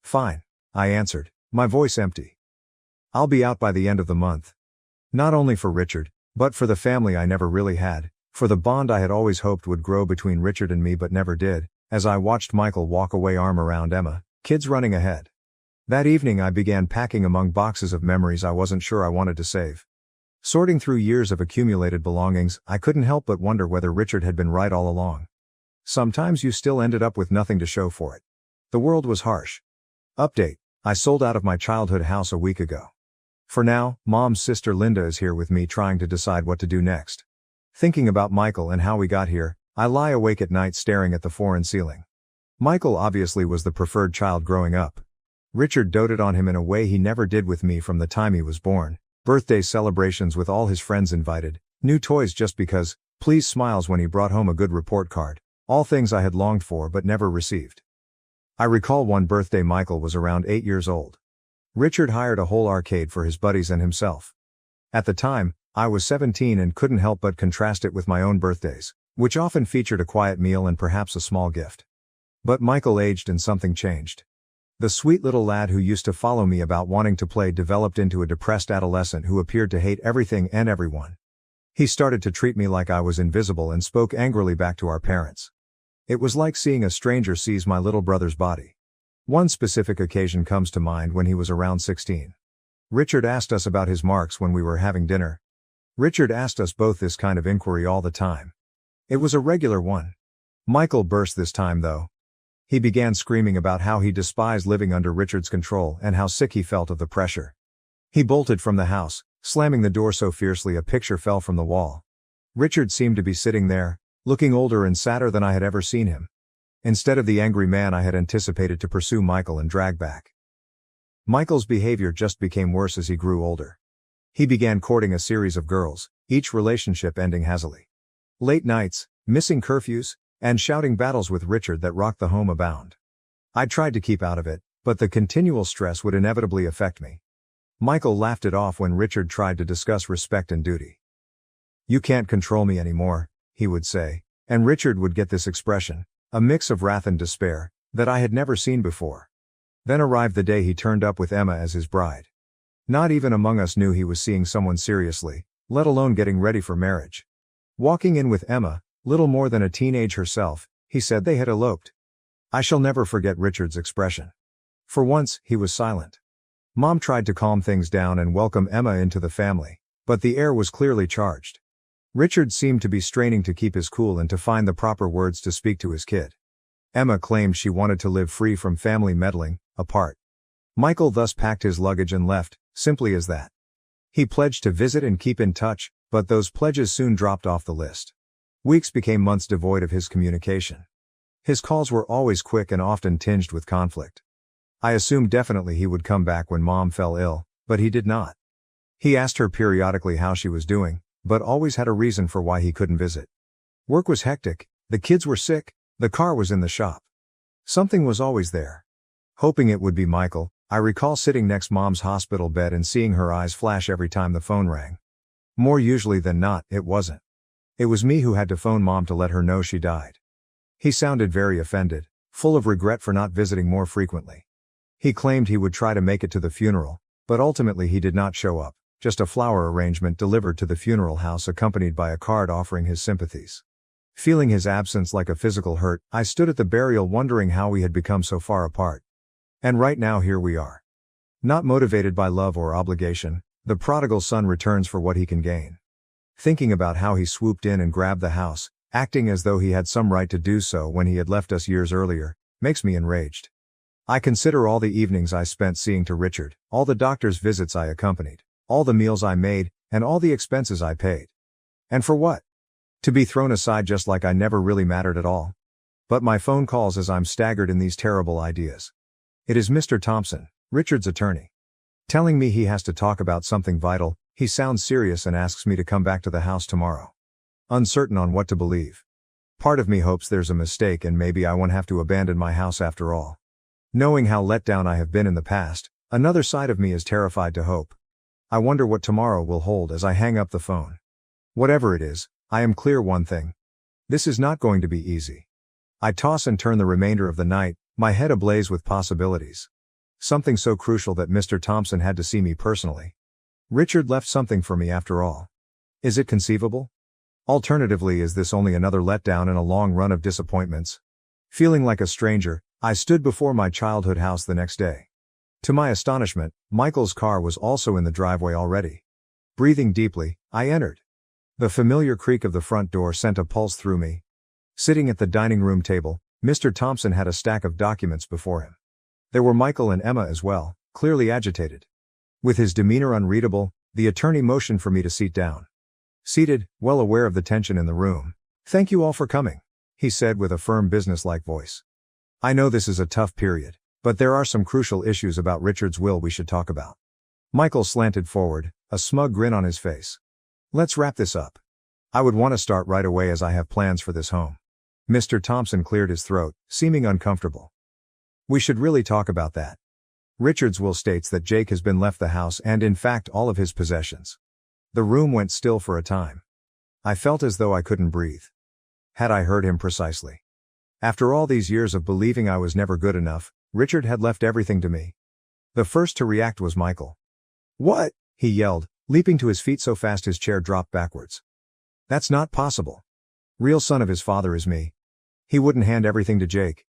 Fine, I answered, my voice empty. I'll be out by the end of the month. Not only for Richard, but for the family I never really had, for the bond I had always hoped would grow between Richard and me but never did, as I watched Michael walk away arm around Emma, kids running ahead. That evening I began packing among boxes of memories I wasn't sure I wanted to save. Sorting through years of accumulated belongings, I couldn't help but wonder whether Richard had been right all along. Sometimes you still ended up with nothing to show for it. The world was harsh. Update: I sold out of my childhood house a week ago. For now, Mom's sister Linda is here with me trying to decide what to do next. Thinking about Michael and how we got here, I lie awake at night staring at the foreign ceiling. Michael obviously was the preferred child growing up. Richard doted on him in a way he never did with me from the time he was born. Birthday celebrations with all his friends invited, new toys just because, please smiles when he brought home a good report card, all things I had longed for but never received. I recall one birthday Michael was around 8 years old. Richard hired a whole arcade for his buddies and himself. At the time, I was 17 and couldn't help but contrast it with my own birthdays, which often featured a quiet meal and perhaps a small gift. But Michael aged and something changed. The sweet little lad who used to follow me about wanting to play developed into a depressed adolescent who appeared to hate everything and everyone. He started to treat me like I was invisible and spoke angrily back to our parents. It was like seeing a stranger seize my little brother's body. One specific occasion comes to mind when he was around 16. Richard asked us about his marks when we were having dinner. Richard asked us both this kind of inquiry all the time. It was a regular one. Michael burst this time though. He began screaming about how he despised living under Richard's control and how sick he felt of the pressure. He bolted from the house, slamming the door so fiercely a picture fell from the wall. Richard seemed to be sitting there, looking older and sadder than I had ever seen him. Instead of the angry man I had anticipated to pursue Michael and drag back. Michael's behavior just became worse as he grew older. He began courting a series of girls, each relationship ending hazily. Late nights, missing curfews, and shouting battles with Richard that rocked the home abound. I tried to keep out of it, but the continual stress would inevitably affect me. Michael laughed it off when Richard tried to discuss respect and duty. "You can't control me anymore," he would say, and Richard would get this expression, a mix of wrath and despair, that I had never seen before. Then arrived the day he turned up with Emma as his bride. Not even among us knew he was seeing someone seriously, let alone getting ready for marriage. Walking in with Emma, little more than a teenage herself, he said they had eloped. I shall never forget Richard's expression. For once, he was silent. Mom tried to calm things down and welcome Emma into the family, but the air was clearly charged. Richard seemed to be straining to keep his cool and to find the proper words to speak to his kid. Emma claimed she wanted to live free from family meddling, apart. Michael thus packed his luggage and left, simply as that. He pledged to visit and keep in touch, but those pledges soon dropped off the list. Weeks became months devoid of his communication. His calls were always quick and often tinged with conflict. I assumed definitely he would come back when Mom fell ill, but he did not. He asked her periodically how she was doing, but always had a reason for why he couldn't visit. Work was hectic, the kids were sick, the car was in the shop. Something was always there. Hoping it would be Michael, I recall sitting next Mom's hospital bed and seeing her eyes flash every time the phone rang. More usually than not, it wasn't. It was me who had to phone Mom to let her know she died. He sounded very offended, full of regret for not visiting more frequently. He claimed he would try to make it to the funeral, but ultimately he did not show up, just a flower arrangement delivered to the funeral house accompanied by a card offering his sympathies. Feeling his absence like a physical hurt, I stood at the burial wondering how we had become so far apart. And right now here we are. Not motivated by love or obligation, the prodigal son returns for what he can gain. Thinking about how he swooped in and grabbed the house, acting as though he had some right to do so when he had left us years earlier, makes me enraged. I consider all the evenings I spent seeing to Richard, all the doctor's visits I accompanied, all the meals I made, and all the expenses I paid. And for what? To be thrown aside just like I never really mattered at all. But my phone calls as I'm staggered in these terrible ideas. It is Mr. Thompson, Richard's attorney. Telling me he has to talk about something vital, he sounds serious and asks me to come back to the house tomorrow. Uncertain on what to believe. Part of me hopes there's a mistake and maybe I won't have to abandon my house after all. Knowing how let down I have been in the past, another side of me is terrified to hope. I wonder what tomorrow will hold as I hang up the phone. Whatever it is, I am clear one thing. This is not going to be easy. I toss and turn the remainder of the night, my head ablaze with possibilities. Something so crucial that Mr. Thompson had to see me personally. Richard left something for me after all. Is it conceivable? Alternatively, is this only another letdown in a long run of disappointments? Feeling like a stranger, I stood before my childhood house the next day. To my astonishment, Michael's car was also in the driveway already. Breathing deeply, I entered. The familiar creak of the front door sent a pulse through me. Sitting at the dining room table, Mr. Thompson had a stack of documents before him. There were Michael and Emma as well, clearly agitated. With his demeanor unreadable, the attorney motioned for me to sit down. Seated, well aware of the tension in the room. "Thank you all for coming," he said with a firm businesslike voice. "I know this is a tough period, but there are some crucial issues about Richard's will we should talk about." Michael slanted forward, a smug grin on his face. "Let's wrap this up. I would want to start right away as I have plans for this home." Mr. Thompson cleared his throat, seeming uncomfortable. "We should really talk about that. Richard's will states that Jake has been left the house and in fact all of his possessions." The room went still for a time. I felt as though I couldn't breathe. Had I heard him precisely? After all these years of believing I was never good enough, Richard had left everything to me. The first to react was Michael. "What?" he yelled, leaping to his feet so fast his chair dropped backwards. "That's not possible. Real son of his father is me. He wouldn't hand everything to Jake."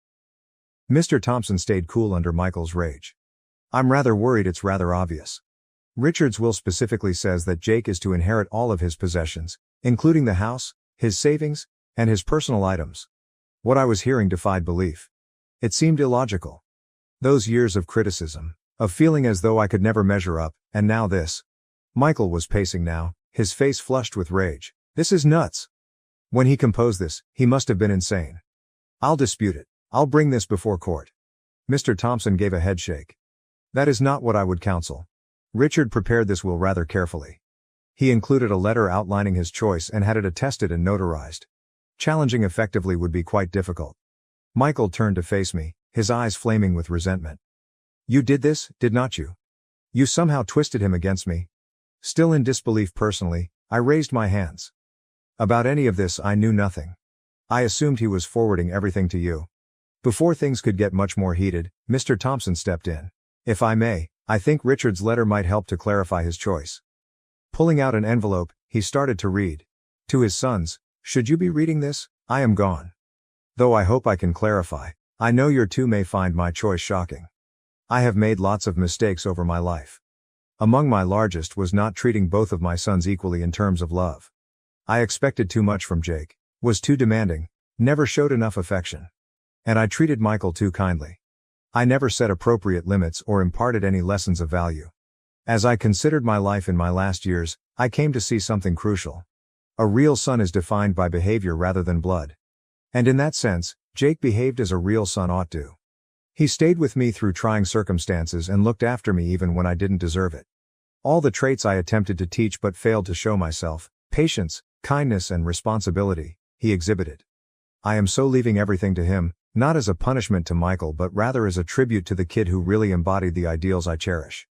Mr. Thompson stayed cool under Michael's rage. "I'm rather worried it's rather obvious. Richard's will specifically says that Jake is to inherit all of his possessions, including the house, his savings, and his personal items." What I was hearing defied belief. It seemed illogical. Those years of criticism, of feeling as though I could never measure up, and now this. Michael was pacing now, his face flushed with rage. "This is nuts. When he composed this, he must have been insane. I'll dispute it. I'll bring this before court." Mr. Thompson gave a headshake. "That is not what I would counsel. Richard prepared this will rather carefully. He included a letter outlining his choice and had it attested and notarized. Challenging effectively would be quite difficult." Michael turned to face me, his eyes flaming with resentment. "You did this, did not you? You somehow twisted him against me." Still in disbelief personally, I raised my hands. "About any of this I knew nothing. I assumed he was forwarding everything to you." Before things could get much more heated, Mr. Thompson stepped in. "If I may, I think Richard's letter might help to clarify his choice." Pulling out an envelope, he started to read. To his sons, "Should you be reading this, I am gone. Though I hope I can clarify, I know your two may find my choice shocking. I have made lots of mistakes over my life. Among my largest was not treating both of my sons equally in terms of love. I expected too much from Jake, was too demanding, never showed enough affection. And I treated Michael too kindly. I never set appropriate limits or imparted any lessons of value. As I considered my life in my last years, I came to see something crucial. A real son is defined by behavior rather than blood. And in that sense, Jake behaved as a real son ought to. He stayed with me through trying circumstances and looked after me even when I didn't deserve it. All the traits I attempted to teach but failed to show myself, patience, kindness and responsibility, he exhibited. I am so leaving everything to him, not as a punishment to Michael but rather as a tribute to the kid who really embodied the ideals I cherish.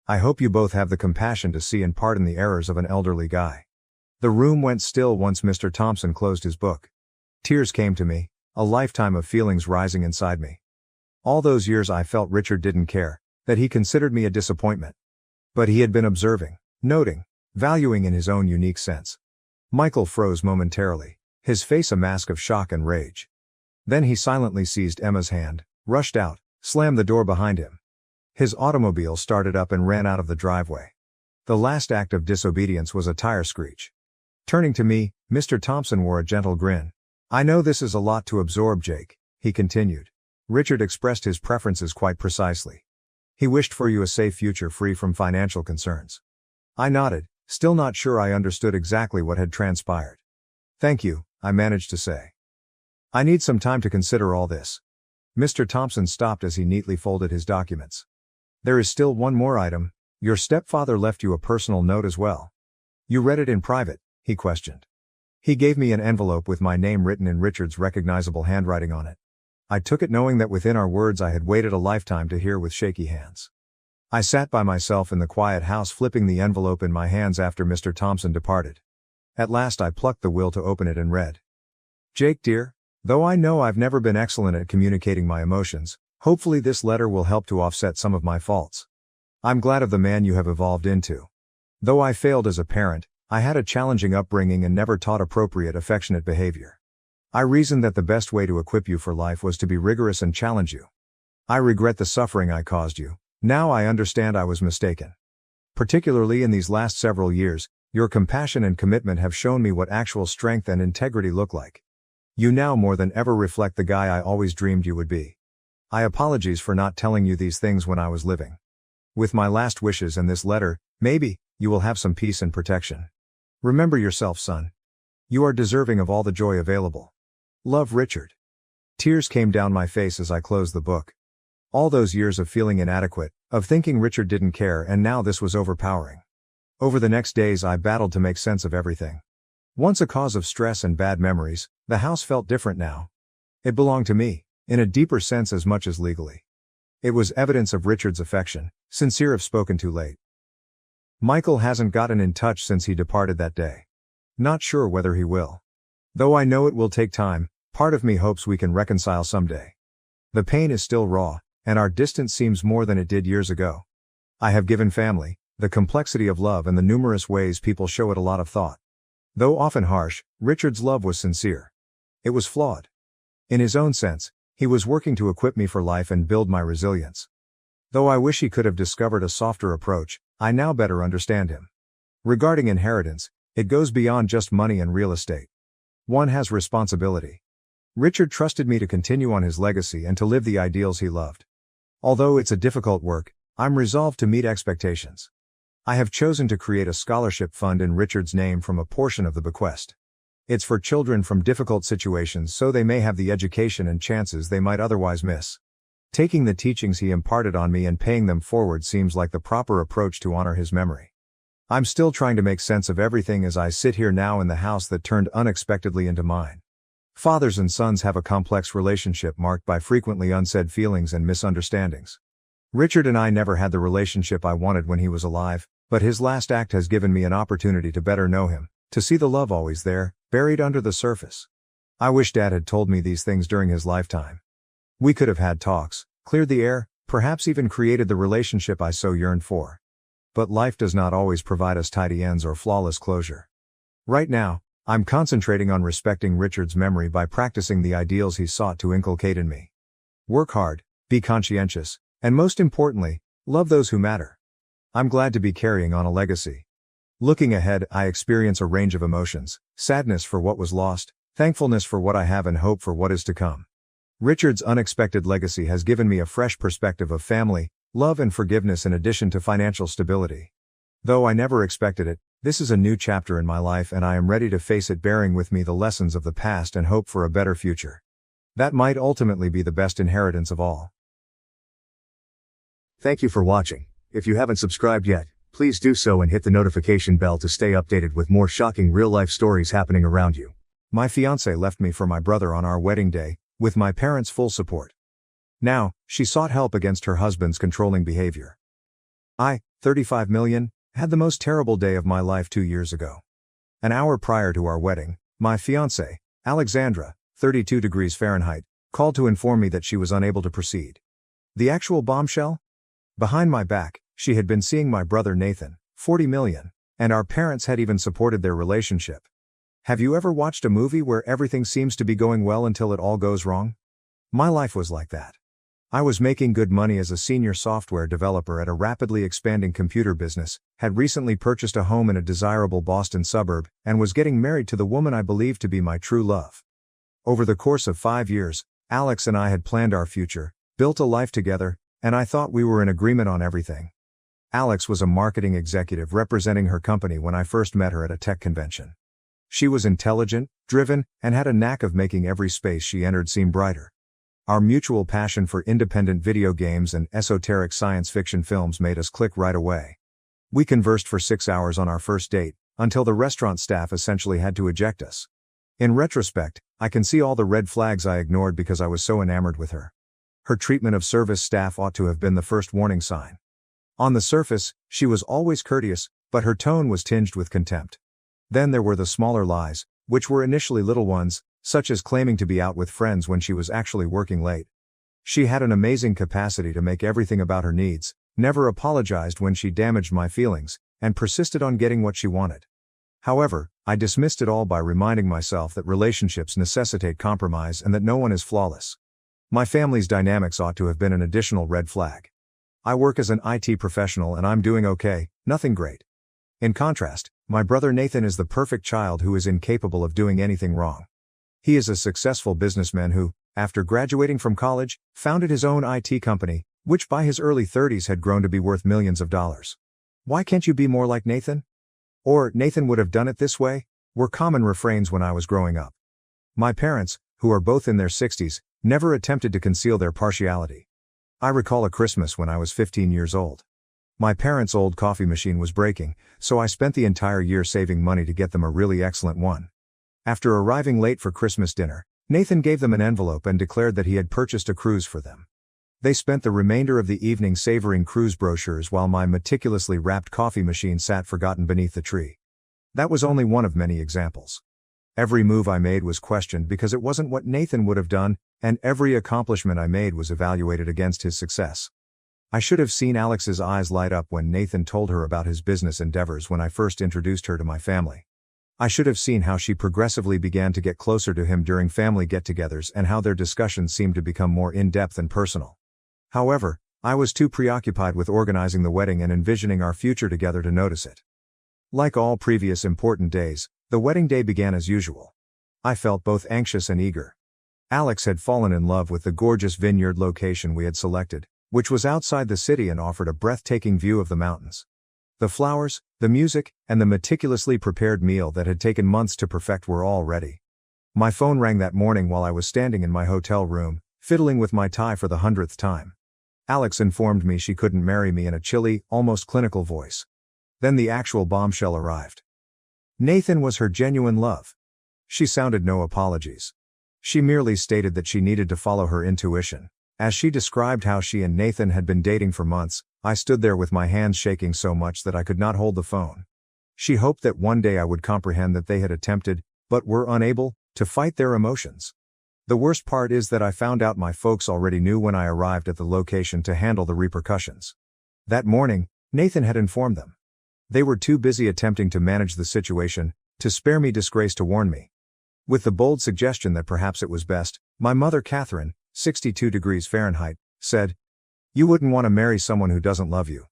I hope you both have the compassion to see and pardon the errors of an elderly guy." The room went still once Mr. Thompson closed his book. Tears came to me, a lifetime of feelings rising inside me. All those years I felt Richard didn't care, that he considered me a disappointment. But he had been observing, noting, valuing in his own unique sense. Michael froze momentarily, his face a mask of shock and rage. Then he silently seized Emma's hand, rushed out, slammed the door behind him. His automobile started up and ran out of the driveway. The last act of disobedience was a tire screech. Turning to me, Mr. Thompson wore a gentle grin. "I know this is a lot to absorb, Jake," he continued. "Richard expressed his preferences quite precisely. He wished for you a safe future free from financial concerns." I nodded, still not sure I understood exactly what had transpired. "Thank you," I managed to say. "I need some time to consider all this." Mr. Thompson stopped as he neatly folded his documents. "There is still one more item. Your stepfather left you a personal note as well. You read it in private?" he questioned. He gave me an envelope with my name written in Richard's recognizable handwriting on it. I took it knowing that within our words I had waited a lifetime to hear with shaky hands. I sat by myself in the quiet house flipping the envelope in my hands after Mr. Thompson departed. At last I plucked the will to open it and read. Jake dear, though I know I've never been excellent at communicating my emotions, hopefully this letter will help to offset some of my faults. I'm glad of the man you have evolved into. Though I failed as a parent, I had a challenging upbringing and never taught appropriate affectionate behavior. I reasoned that the best way to equip you for life was to be rigorous and challenge you. I regret the suffering I caused you. Now I understand I was mistaken. Particularly in these last several years, your compassion and commitment have shown me what actual strength and integrity look like. You now more than ever reflect the guy I always dreamed you would be. I apologize for not telling you these things when I was living. With my last wishes and this letter, maybe, you will have some peace and protection. Remember yourself, son. You are deserving of all the joy available. Love, Richard. Tears came down my face as I closed the book. All those years of feeling inadequate, of thinking Richard didn't care, and now this was overpowering. Over the next days I battled to make sense of everything. Once a cause of stress and bad memories, the house felt different now. It belonged to me, in a deeper sense as much as legally. It was evidence of Richard's affection, sincere if spoken too late. Michael hasn't gotten in touch since he departed that day. Not sure whether he will. Though I know it will take time, part of me hopes we can reconcile someday. The pain is still raw, and our distance seems more than it did years ago. I have given family, the complexity of love and the numerous ways people show it a lot of thought. Though often harsh, Richard's love was sincere. It was flawed. In his own sense, he was working to equip me for life and build my resilience. Though I wish he could have discovered a softer approach, I now better understand him. Regarding inheritance, it goes beyond just money and real estate. One has responsibility. Richard trusted me to continue on his legacy and to live the ideals he loved. Although it's a difficult work, I'm resolved to meet expectations. I have chosen to create a scholarship fund in Richard's name from a portion of the bequest. It's for children from difficult situations so they may have the education and chances they might otherwise miss. Taking the teachings he imparted on me and paying them forward seems like the proper approach to honor his memory. I'm still trying to make sense of everything as I sit here now in the house that turned unexpectedly into mine. Fathers and sons have a complex relationship marked by frequently unsaid feelings and misunderstandings. Richard and I never had the relationship I wanted when he was alive, but his last act has given me an opportunity to better know him, to see the love always there, buried under the surface. I wish Dad had told me these things during his lifetime. We could have had talks, cleared the air, perhaps even created the relationship I so yearned for. But life does not always provide us tidy ends or flawless closure. Right now, I'm concentrating on respecting Richard's memory by practicing the ideals he sought to inculcate in me. Work hard, be conscientious, and most importantly, love those who matter. I'm glad to be carrying on a legacy. Looking ahead, I experience a range of emotions: sadness for what was lost, thankfulness for what I have, and hope for what is to come. Richard's unexpected legacy has given me a fresh perspective of family, love and forgiveness in addition to financial stability. Though I never expected it, this is a new chapter in my life and I am ready to face it, bearing with me the lessons of the past and hope for a better future. That might ultimately be the best inheritance of all. Thank you for watching. If you haven't subscribed yet, please do so and hit the notification bell to stay updated with more shocking real-life stories happening around you. My fiancée left me for my brother on our wedding day, with my parents' full support. Now, she sought help against her husband's controlling behavior. I, 35 million, had the most terrible day of my life 2 years ago. An hour prior to our wedding, my fiancée, Alexandra, 32 degrees Fahrenheit, called to inform me that she was unable to proceed. The actual bombshell? Behind my back, she had been seeing my brother Nathan, 40 million, and our parents had even supported their relationship. Have you ever watched a movie where everything seems to be going well until it all goes wrong? My life was like that. I was making good money as a senior software developer at a rapidly expanding computer business, had recently purchased a home in a desirable Boston suburb, and was getting married to the woman I believed to be my true love. Over the course of 5 years, Alex and I had planned our future, built a life together, and I thought we were in agreement on everything. Alex was a marketing executive representing her company when I first met her at a tech convention. She was intelligent, driven, and had a knack of making every space she entered seem brighter. Our mutual passion for independent video games and esoteric science fiction films made us click right away. We conversed for 6 hours on our first date, until the restaurant staff essentially had to eject us. In retrospect, I can see all the red flags I ignored because I was so enamored with her. Her treatment of service staff ought to have been the first warning sign. On the surface, she was always courteous, but her tone was tinged with contempt. Then there were the smaller lies, which were initially little ones, such as claiming to be out with friends when she was actually working late. She had an amazing capacity to make everything about her needs, never apologized when she damaged my feelings, and persisted on getting what she wanted. However, I dismissed it all by reminding myself that relationships necessitate compromise and that no one is flawless. My family's dynamics ought to have been an additional red flag. I work as an IT professional and I'm doing okay, nothing great. In contrast, my brother Nathan is the perfect child who is incapable of doing anything wrong. He is a successful businessman who, after graduating from college, founded his own IT company, which by his early 30s had grown to be worth millions of dollars. Why can't you be more like Nathan? Or, Nathan would have done it this way, were common refrains when I was growing up. My parents, who are both in their 60s, never attempted to conceal their partiality. I recall a Christmas when I was 15 years old. My parents' old coffee machine was breaking, so I spent the entire year saving money to get them a really excellent one. After arriving late for Christmas dinner, Nathan gave them an envelope and declared that he had purchased a cruise for them. They spent the remainder of the evening savoring cruise brochures while my meticulously wrapped coffee machine sat forgotten beneath the tree. That was only one of many examples. Every move I made was questioned because it wasn't what Nathan would have done, and every accomplishment I made was evaluated against his success. I should have seen Alex's eyes light up when Nathan told her about his business endeavors when I first introduced her to my family. I should have seen how she progressively began to get closer to him during family get-togethers and how their discussions seemed to become more in-depth and personal. However, I was too preoccupied with organizing the wedding and envisioning our future together to notice it. Like all previous important days, the wedding day began as usual. I felt both anxious and eager. Alex had fallen in love with the gorgeous vineyard location we had selected, which was outside the city and offered a breathtaking view of the mountains. The flowers, the music, and the meticulously prepared meal that had taken months to perfect were all ready. My phone rang that morning while I was standing in my hotel room, fiddling with my tie for the 100th time. Alex informed me she couldn't marry me in a chilly, almost clinical voice. Then the actual bombshell arrived. Nathan was her genuine love. She sounded no apologies. She merely stated that she needed to follow her intuition. As she described how she and Nathan had been dating for months, I stood there with my hands shaking so much that I could not hold the phone. She hoped that one day I would comprehend that they had attempted, but were unable, to fight their emotions. The worst part is that I found out my folks already knew when I arrived at the location to handle the repercussions. That morning, Nathan had informed them. They were too busy attempting to manage the situation, to spare me disgrace to warn me. With the bold suggestion that perhaps it was best, my mother Catherine, 62 degrees Fahrenheit, said, "You wouldn't want to marry someone who doesn't love you."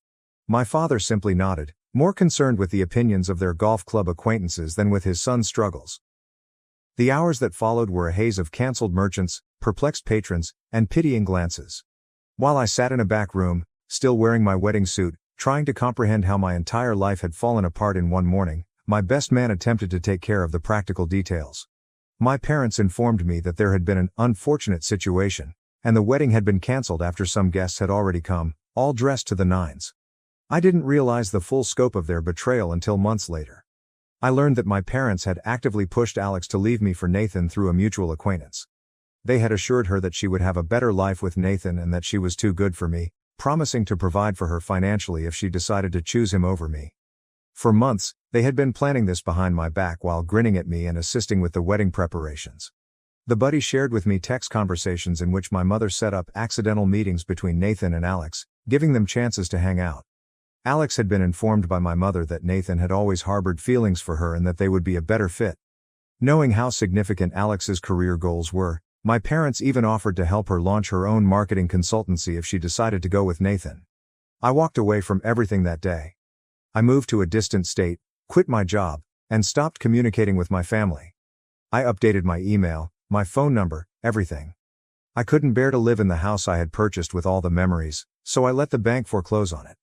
My father simply nodded, more concerned with the opinions of their golf club acquaintances than with his son's struggles. The hours that followed were a haze of cancelled merchants, perplexed patrons, and pitying glances. While I sat in a back room, still wearing my wedding suit, trying to comprehend how my entire life had fallen apart in one morning, my best man attempted to take care of the practical details. My parents informed me that there had been an unfortunate situation, and the wedding had been cancelled after some guests had already come, all dressed to the nines. I didn't realize the full scope of their betrayal until months later. I learned that my parents had actively pushed Alex to leave me for Nathan through a mutual acquaintance. They had assured her that she would have a better life with Nathan and that she was too good for me, promising to provide for her financially if she decided to choose him over me. For months, they had been planning this behind my back while grinning at me and assisting with the wedding preparations. The buddy shared with me text conversations in which my mother set up accidental meetings between Nathan and Alex, giving them chances to hang out. Alex had been informed by my mother that Nathan had always harbored feelings for her and that they would be a better fit. Knowing how significant Alex's career goals were, my parents even offered to help her launch her own marketing consultancy if she decided to go with Nathan. I walked away from everything that day. I moved to a distant state, quit my job, and stopped communicating with my family. I updated my email, my phone number, everything. I couldn't bear to live in the house I had purchased with all the memories, so I let the bank foreclose on it.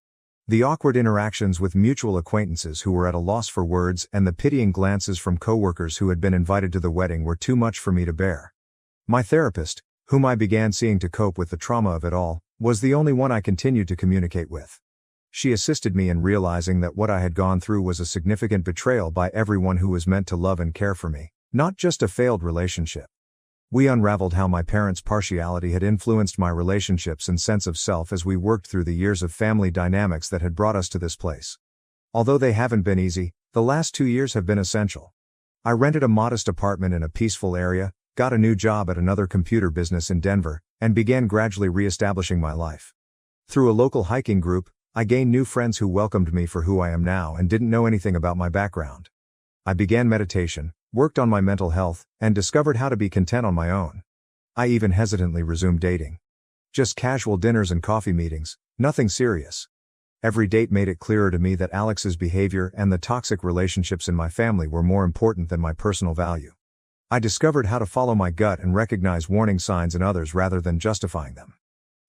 The awkward interactions with mutual acquaintances who were at a loss for words and the pitying glances from coworkers who had been invited to the wedding were too much for me to bear. My therapist, whom I began seeing to cope with the trauma of it all, was the only one I continued to communicate with. She assisted me in realizing that what I had gone through was a significant betrayal by everyone who was meant to love and care for me, not just a failed relationship. We unraveled how my parents' partiality had influenced my relationships and sense of self as we worked through the years of family dynamics that had brought us to this place. Although they haven't been easy, the last 2 years have been essential. I rented a modest apartment in a peaceful area, got a new job at another computer business in Denver, and began gradually re-establishing my life. Through a local hiking group, I gained new friends who welcomed me for who I am now and didn't know anything about my background. I began meditation, worked on my mental health, and discovered how to be content on my own. I even hesitantly resumed dating. Just casual dinners and coffee meetings, nothing serious. Every date made it clearer to me that Alex's behavior and the toxic relationships in my family were more important than my personal value. I discovered how to follow my gut and recognize warning signs in others rather than justifying them.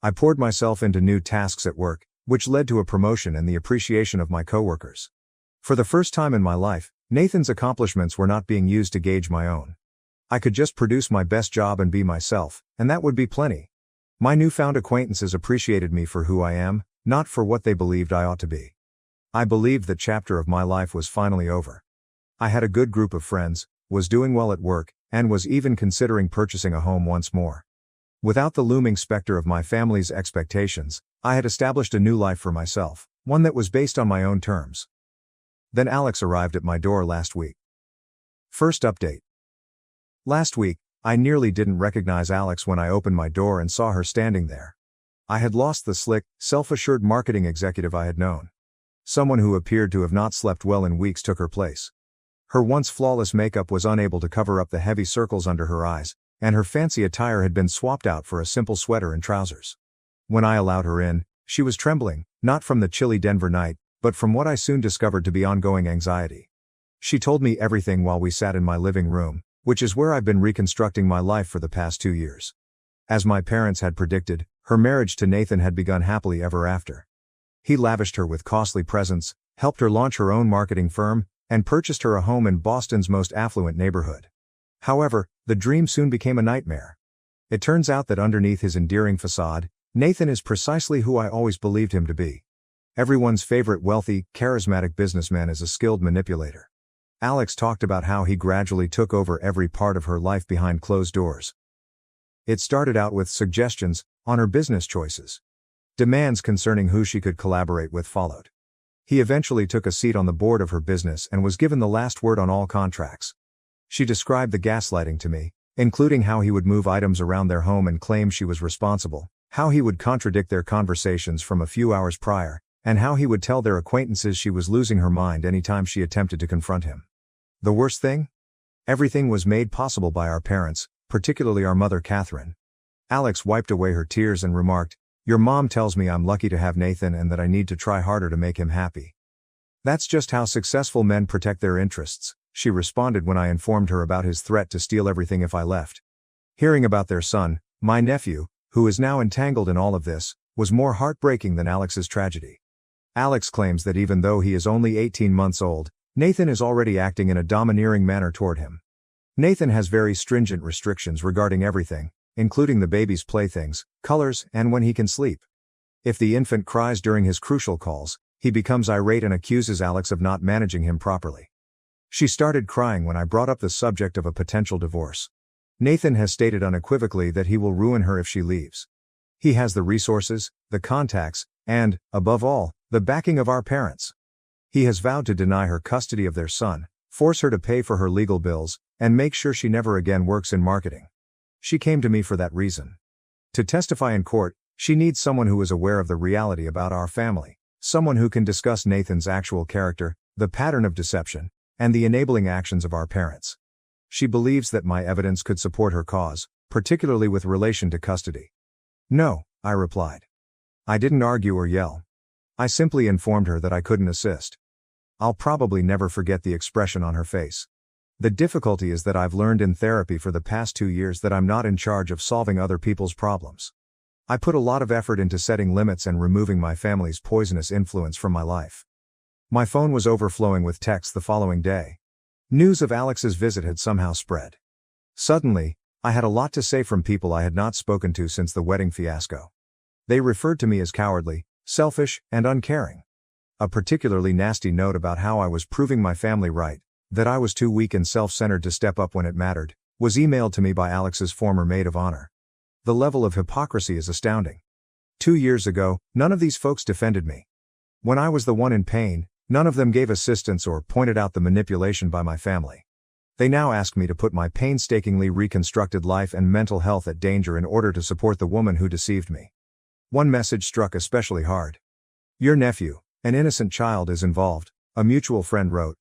I poured myself into new tasks at work, which led to a promotion and the appreciation of my coworkers. For the first time in my life, Nathan's accomplishments were not being used to gauge my own. I could just produce my best job and be myself, and that would be plenty. My newfound acquaintances appreciated me for who I am, not for what they believed I ought to be. I believed that chapter of my life was finally over. I had a good group of friends, was doing well at work, and was even considering purchasing a home once more. Without the looming specter of my family's expectations, I had established a new life for myself, one that was based on my own terms. Then Alex arrived at my door last week. First update. Last week, I nearly didn't recognize Alex when I opened my door and saw her standing there. I had lost the slick, self-assured marketing executive I had known. Someone who appeared to have not slept well in weeks took her place. Her once flawless makeup was unable to cover up the heavy circles under her eyes, and her fancy attire had been swapped out for a simple sweater and trousers. When I allowed her in, she was trembling, not from the chilly Denver night, but from what I soon discovered to be ongoing anxiety. She told me everything while we sat in my living room, which is where I've been reconstructing my life for the past 2 years. As my parents had predicted, her marriage to Nathan had begun happily ever after. He lavished her with costly presents, helped her launch her own marketing firm, and purchased her a home in Boston's most affluent neighborhood. However, the dream soon became a nightmare. It turns out that underneath his endearing facade, Nathan is precisely who I always believed him to be. Everyone's favorite wealthy, charismatic businessman is a skilled manipulator. Alex talked about how he gradually took over every part of her life behind closed doors. It started out with suggestions on her business choices. Demands concerning who she could collaborate with followed. He eventually took a seat on the board of her business and was given the last word on all contracts. She described the gaslighting to me, including how he would move items around their home and claim she was responsible, how he would contradict their conversations from a few hours prior, and how he would tell their acquaintances she was losing her mind anytime she attempted to confront him. The worst thing? Everything was made possible by our parents, particularly our mother Catherine. Alex wiped away her tears and remarked, "Your mom tells me I'm lucky to have Nathan and that I need to try harder to make him happy." "That's just how successful men protect their interests," she responded when I informed her about his threat to steal everything if I left. Hearing about their son, my nephew, who is now entangled in all of this, was more heartbreaking than Alex's tragedy. Alex claims that even though he is only 18 months old, Nathan is already acting in a domineering manner toward him. Nathan has very stringent restrictions regarding everything, including the baby's playthings, colors, and when he can sleep. If the infant cries during his crucial calls, he becomes irate and accuses Alex of not managing him properly. She started crying when I brought up the subject of a potential divorce. Nathan has stated unequivocally that he will ruin her if she leaves. He has the resources, the contacts, and, above all, the backing of our parents. He has vowed to deny her custody of their son, force her to pay for her legal bills, and make sure she never again works in marketing. She came to me for that reason. To testify in court, she needs someone who is aware of the reality about our family, someone who can discuss Nathan's actual character, the pattern of deception, and the enabling actions of our parents. She believes that my evidence could support her cause, particularly with relation to custody. "No," I replied. I didn't argue or yell. I simply informed her that I couldn't assist. I'll probably never forget the expression on her face. The difficulty is that I've learned in therapy for the past 2 years that I'm not in charge of solving other people's problems. I put a lot of effort into setting limits and removing my family's poisonous influence from my life. My phone was overflowing with texts the following day. News of Alex's visit had somehow spread. Suddenly, I had a lot to say from people I had not spoken to since the wedding fiasco. They referred to me as cowardly, selfish, and uncaring. A particularly nasty note about how I was proving my family right, that I was too weak and self-centered to step up when it mattered, was emailed to me by Alex's former maid of honor. The level of hypocrisy is astounding. 2 years ago, none of these folks defended me. When I was the one in pain, none of them gave assistance or pointed out the manipulation by my family. They now ask me to put my painstakingly reconstructed life and mental health at danger in order to support the woman who deceived me. One message struck especially hard. Your nephew, an innocent child, is involved, a mutual friend wrote.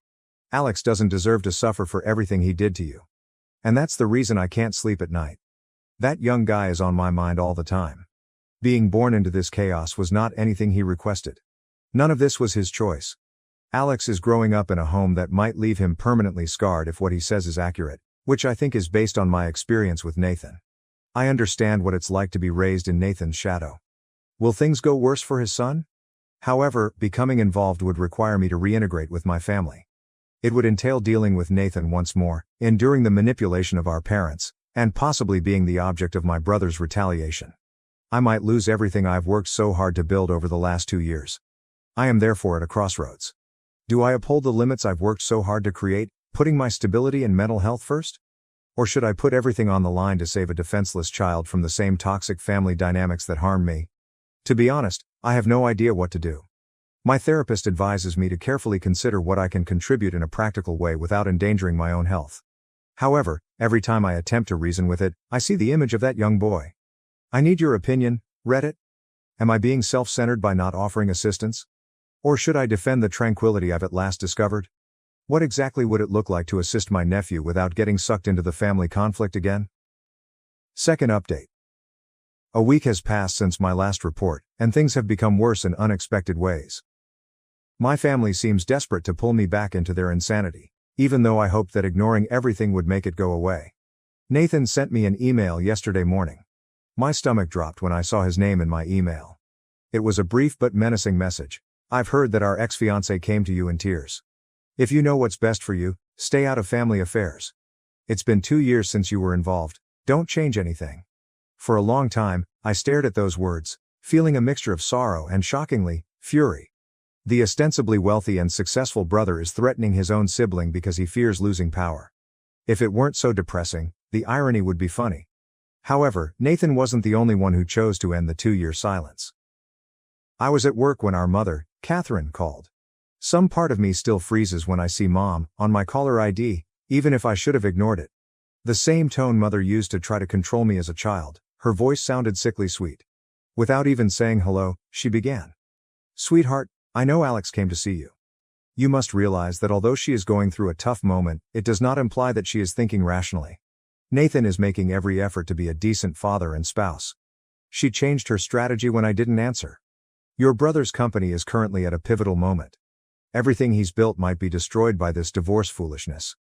Alex doesn't deserve to suffer for everything he did to you. And that's the reason I can't sleep at night. That young guy is on my mind all the time. Being born into this chaos was not anything he requested. None of this was his choice. Alex is growing up in a home that might leave him permanently scarred if what he says is accurate, which I think is based on my experience with Nathan. I understand what it's like to be raised in Nathan's shadow. Will things go worse for his son? However, becoming involved would require me to reintegrate with my family. It would entail dealing with Nathan once more, enduring the manipulation of our parents, and possibly being the object of my brother's retaliation. I might lose everything I've worked so hard to build over the last 2 years. I am therefore at a crossroads. Do I uphold the limits I've worked so hard to create, putting my stability and mental health first? Or should I put everything on the line to save a defenseless child from the same toxic family dynamics that harmed me? To be honest, I have no idea what to do. My therapist advises me to carefully consider what I can contribute in a practical way without endangering my own health. However, every time I attempt to reason with it, I see the image of that young boy. I need your opinion, Reddit. Am I being self-centered by not offering assistance? Or should I defend the tranquility I've at last discovered? What exactly would it look like to assist my nephew without getting sucked into the family conflict again? Second update. A week has passed since my last report, and things have become worse in unexpected ways. My family seems desperate to pull me back into their insanity, even though I hoped that ignoring everything would make it go away. Nathan sent me an email yesterday morning. My stomach dropped when I saw his name in my email. It was a brief but menacing message. I've heard that our ex-fiancé came to you in tears. If you know what's best for you, stay out of family affairs. It's been 2 years since you were involved, don't change anything. For a long time, I stared at those words, feeling a mixture of sorrow and, shockingly, fury. The ostensibly wealthy and successful brother is threatening his own sibling because he fears losing power. If it weren't so depressing, the irony would be funny. However, Nathan wasn't the only one who chose to end the 2-year silence. I was at work when our mother, Catherine, called. Some part of me still freezes when I see Mom on my caller ID, even if I should have ignored it. The same tone Mother used to try to control me as a child, her voice sounded sickly sweet. Without even saying hello, she began. Sweetheart, I know Alex came to see you. You must realize that although she is going through a tough moment, it does not imply that she is thinking rationally. Nathan is making every effort to be a decent father and spouse. She changed her strategy when I didn't answer. Your brother's company is currently at a pivotal moment. Everything he's built might be destroyed by this divorce foolishness.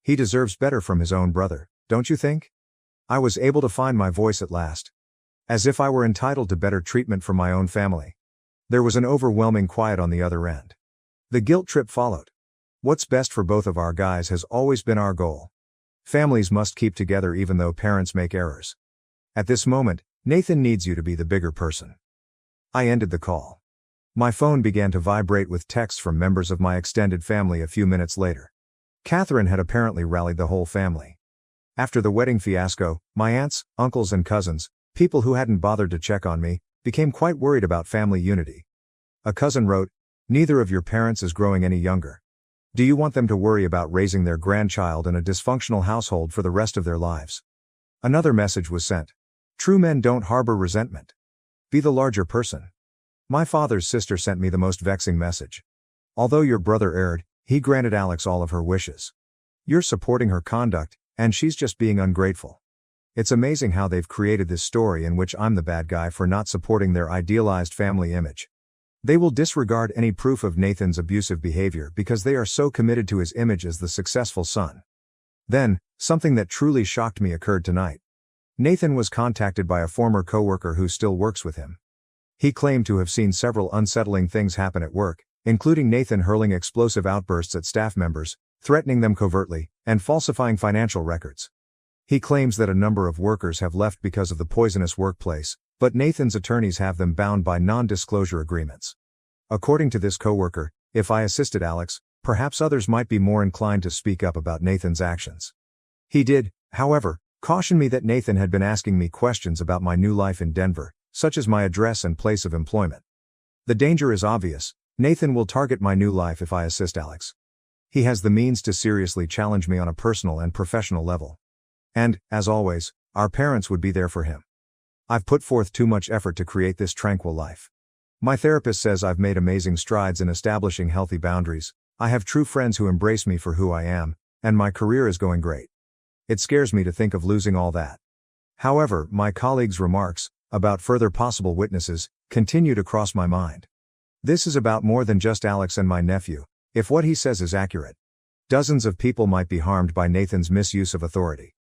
He deserves better from his own brother, don't you think? I was able to find my voice at last. As if I were entitled to better treatment from my own family. There was an overwhelming quiet on the other end. The guilt trip followed. What's best for both of our guys has always been our goal. Families must keep together even though parents make errors. At this moment, Nathan needs you to be the bigger person. I ended the call. My phone began to vibrate with texts from members of my extended family a few minutes later. Catherine had apparently rallied the whole family. After the wedding fiasco, my aunts, uncles and cousins, people who hadn't bothered to check on me, became quite worried about family unity. A cousin wrote, "Neither of your parents is growing any younger. Do you want them to worry about raising their grandchild in a dysfunctional household for the rest of their lives?" Another message was sent. "True men don't harbor resentment. Be the larger person." My father's sister sent me the most vexing message. "Although your brother erred, he granted Alex all of her wishes. You're supporting her conduct, and she's just being ungrateful. It's amazing how they've created this story in which I'm the bad guy for not supporting their idealized family image. They will disregard any proof of Nathan's abusive behavior because they are so committed to his image as the successful son." Then, something that truly shocked me occurred tonight. Nathan was contacted by a former coworker who still works with him. He claimed to have seen several unsettling things happen at work, including Nathan hurling explosive outbursts at staff members, threatening them covertly, and falsifying financial records. He claims that a number of workers have left because of the poisonous workplace, but Nathan's attorneys have them bound by non-disclosure agreements. According to this coworker, if I assisted Alex, perhaps others might be more inclined to speak up about Nathan's actions. He did, however, caution me that Nathan had been asking me questions about my new life in Denver, such as my address and place of employment. The danger is obvious. Nathan will target my new life if I assist Alex. He has the means to seriously challenge me on a personal and professional level. And, as always, our parents would be there for him. I've put forth too much effort to create this tranquil life. My therapist says I've made amazing strides in establishing healthy boundaries, I have true friends who embrace me for who I am, and my career is going great. It scares me to think of losing all that. However, my colleague's remarks, about further possible witnesses, continue to cross my mind. This is about more than just Alex and my nephew, if what he says is accurate. Dozens of people might be harmed by Nathan's misuse of authority.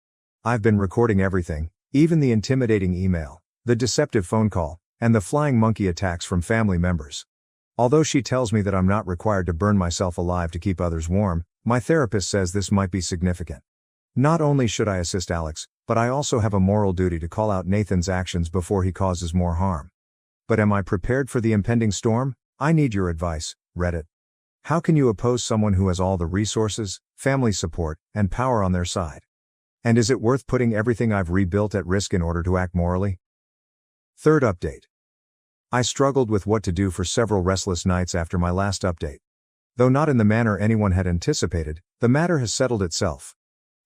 I've been recording everything, even the intimidating email, the deceptive phone call, and the flying monkey attacks from family members. Although she tells me that I'm not required to burn myself alive to keep others warm, my therapist says this might be significant. Not only should I assist Alex, but I also have a moral duty to call out Nathan's actions before he causes more harm. But am I prepared for the impending storm? I need your advice, Reddit. How can you oppose someone who has all the resources, family support, and power on their side? And is it worth putting everything I've rebuilt at risk in order to act morally? Third update. I struggled with what to do for several restless nights after my last update. Though not in the manner anyone had anticipated, the matter has settled itself.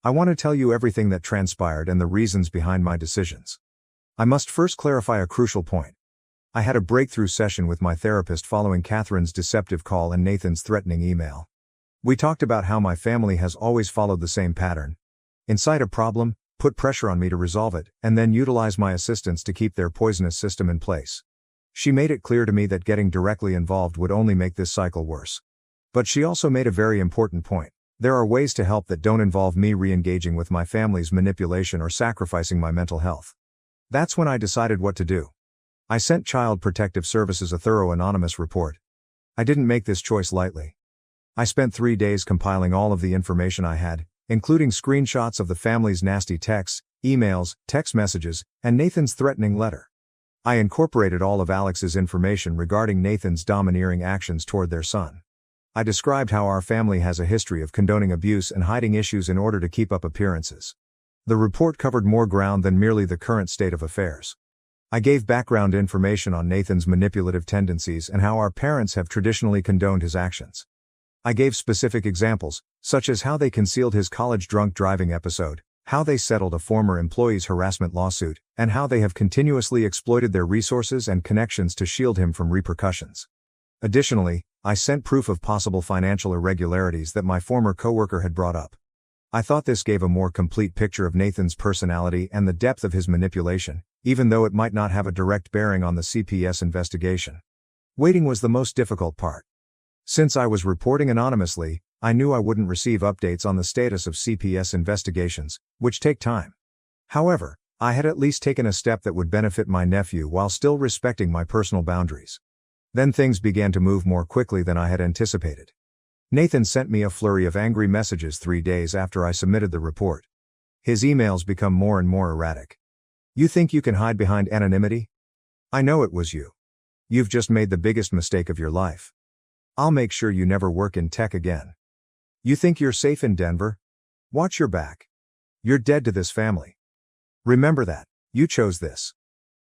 I want to tell you everything that transpired and the reasons behind my decisions. I must first clarify a crucial point. I had a breakthrough session with my therapist following Catherine's deceptive call and Nathan's threatening email. We talked about how my family has always followed the same pattern. Incite a problem, put pressure on me to resolve it, and then utilize my assistance to keep their poisonous system in place. She made it clear to me that getting directly involved would only make this cycle worse. But she also made a very important point. There are ways to help that don't involve me re-engaging with my family's manipulation or sacrificing my mental health. That's when I decided what to do. I sent Child Protective Services a thorough anonymous report. I didn't make this choice lightly. I spent 3 days compiling all of the information I had, including screenshots of the family's nasty texts, emails, text messages, and Nathan's threatening letter. I incorporated all of Alex's information regarding Nathan's domineering actions toward their son. I described how our family has a history of condoning abuse and hiding issues in order to keep up appearances. The report covered more ground than merely the current state of affairs. I gave background information on Nathan's manipulative tendencies and how our parents have traditionally condoned his actions. I gave specific examples, such as how they concealed his college drunk driving episode, how they settled a former employee's harassment lawsuit, and how they have continuously exploited their resources and connections to shield him from repercussions. Additionally, I sent proof of possible financial irregularities that my former coworker had brought up. I thought this gave a more complete picture of Nathan's personality and the depth of his manipulation, even though it might not have a direct bearing on the CPS investigation. Waiting was the most difficult part. Since I was reporting anonymously, I knew I wouldn't receive updates on the status of CPS investigations, which take time. However, I had at least taken a step that would benefit my nephew while still respecting my personal boundaries. Then things began to move more quickly than I had anticipated. Nathan sent me a flurry of angry messages 3 days after I submitted the report. His emails become more and more erratic. You think you can hide behind anonymity? I know it was you. You've just made the biggest mistake of your life. I'll make sure you never work in tech again. You think you're safe in Denver? Watch your back. You're dead to this family. Remember that, you chose this.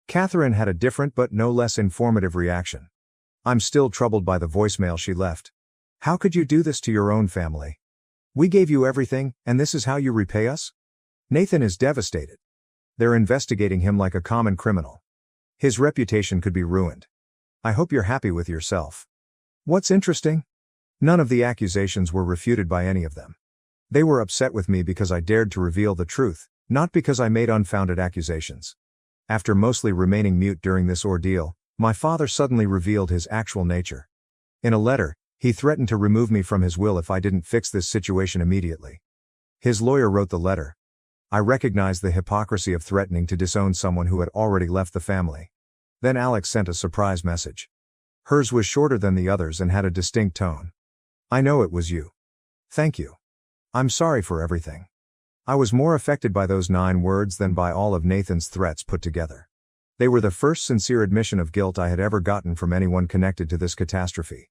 Catherine had a different but no less informative reaction. I'm still troubled by the voicemail she left. How could you do this to your own family? We gave you everything, and this is how you repay us? Nathan is devastated. They're investigating him like a common criminal. His reputation could be ruined. I hope you're happy with yourself. What's interesting? None of the accusations were refuted by any of them. They were upset with me because I dared to reveal the truth, not because I made unfounded accusations. After mostly remaining mute during this ordeal, my father suddenly revealed his actual nature. In a letter, he threatened to remove me from his will if I didn't fix this situation immediately. His lawyer wrote the letter. I recognized the hypocrisy of threatening to disown someone who had already left the family. Then Alex sent a surprise message. Hers was shorter than the others and had a distinct tone. I know it was you. Thank you. I'm sorry for everything. I was more affected by those 9 words than by all of Nathan's threats put together. They were the first sincere admission of guilt I had ever gotten from anyone connected to this catastrophe.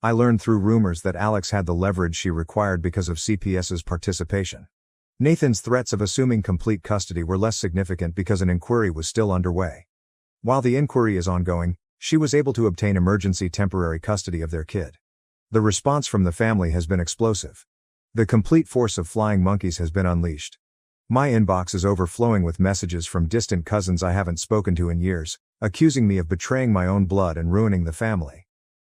I learned through rumors that Alex had the leverage she required because of CPS's participation. Nathan's threats of assuming complete custody were less significant because an inquiry was still underway. While the inquiry is ongoing, she was able to obtain emergency temporary custody of their kid. The response from the family has been explosive. The complete force of flying monkeys has been unleashed. My inbox is overflowing with messages from distant cousins I haven't spoken to in years, accusing me of betraying my own blood and ruining the family.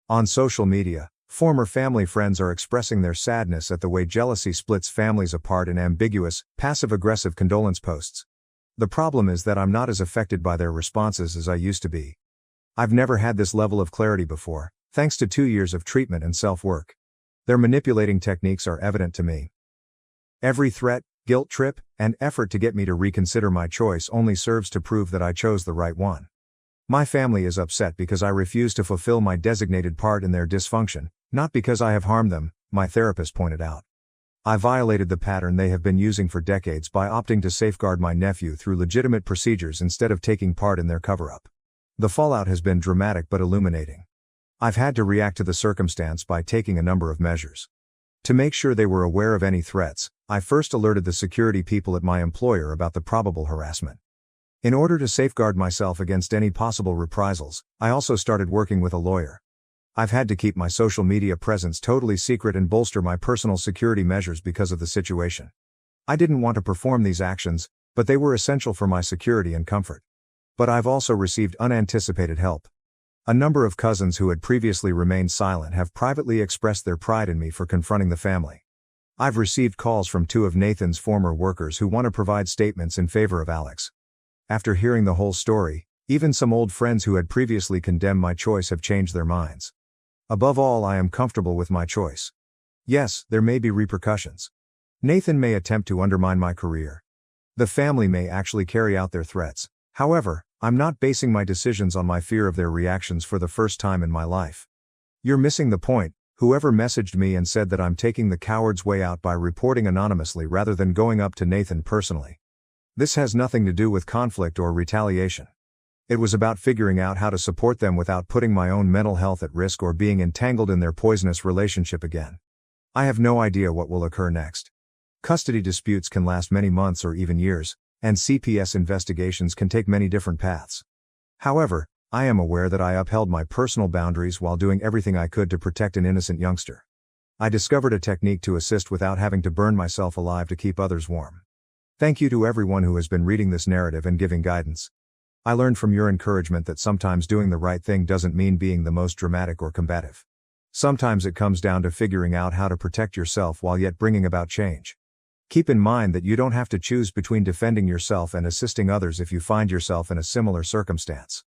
On social media, former family friends are expressing their sadness at the way jealousy splits families apart in ambiguous, passive-aggressive condolence posts. The problem is that I'm not as affected by their responses as I used to be. I've never had this level of clarity before, thanks to 2 years of treatment and self-work. Their manipulating techniques are evident to me. Every threat, guilt trip, and effort to get me to reconsider my choice only serves to prove that I chose the right one. My family is upset because I refuse to fulfill my designated part in their dysfunction, not because I have harmed them, my therapist pointed out. I violated the pattern they have been using for decades by opting to safeguard my nephew through legitimate procedures instead of taking part in their cover-up. The fallout has been dramatic but illuminating. I've had to react to the circumstance by taking a number of measures. To make sure they were aware of any threats, I first alerted the security people at my employer about the probable harassment. In order to safeguard myself against any possible reprisals, I also started working with a lawyer. I've had to keep my social media presence totally secret and bolster my personal security measures because of the situation. I didn't want to perform these actions, but they were essential for my security and comfort. But I've also received unanticipated help. A number of cousins who had previously remained silent have privately expressed their pride in me for confronting the family. I've received calls from 2 of Nathan's former workers who want to provide statements in favor of Alex. After hearing the whole story, even some old friends who had previously condemned my choice have changed their minds. Above all, I am comfortable with my choice. Yes, there may be repercussions. Nathan may attempt to undermine my career. The family may actually carry out their threats. However, I'm not basing my decisions on my fear of their reactions for the first time in my life. You're missing the point. Whoever messaged me and said that I'm taking the coward's way out by reporting anonymously rather than going up to Nathan personally. This has nothing to do with conflict or retaliation. It was about figuring out how to support them without putting my own mental health at risk or being entangled in their poisonous relationship again. I have no idea what will occur next. Custody disputes can last many months or even years, and CPS investigations can take many different paths. However, I am aware that I upheld my personal boundaries while doing everything I could to protect an innocent youngster. I discovered a technique to assist without having to burn myself alive to keep others warm. Thank you to everyone who has been reading this narrative and giving guidance. I learned from your encouragement that sometimes doing the right thing doesn't mean being the most dramatic or combative. Sometimes it comes down to figuring out how to protect yourself while yet bringing about change. Keep in mind that you don't have to choose between defending yourself and assisting others if you find yourself in a similar circumstance.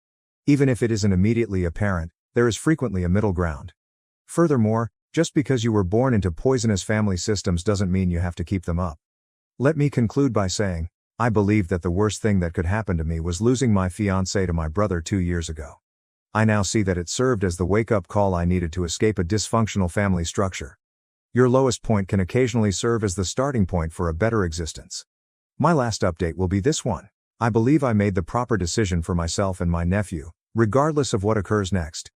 Even if it isn't immediately apparent, there is frequently a middle ground. Furthermore, just because you were born into poisonous family systems doesn't mean you have to keep them up. Let me conclude by saying, I believe that the worst thing that could happen to me was losing my fiancé to my brother 2 years ago. I now see that it served as the wake-up call I needed to escape a dysfunctional family structure. Your lowest point can occasionally serve as the starting point for a better existence. My last update will be this one. I believe I made the proper decision for myself and my nephew, regardless of what occurs next.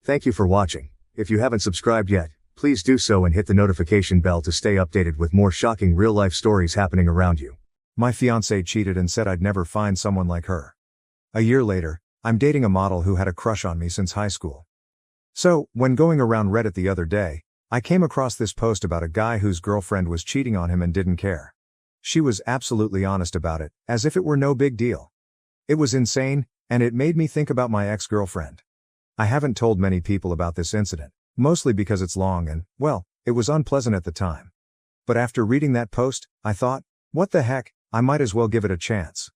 Thank you for watching. If you haven't subscribed yet, please do so and hit the notification bell to stay updated with more shocking real-life stories happening around you. My fiancé cheated and said I'd never find someone like her. A year later, I'm dating a model who had a crush on me since high school. So, when going around Reddit the other day, I came across this post about a guy whose girlfriend was cheating on him and didn't care. She was absolutely honest about it, as if it were no big deal. It was insane, and it made me think about my ex-girlfriend. I haven't told many people about this incident, mostly because it's long and, well, it was unpleasant at the time. But after reading that post, I thought, what the heck, I might as well give it a chance.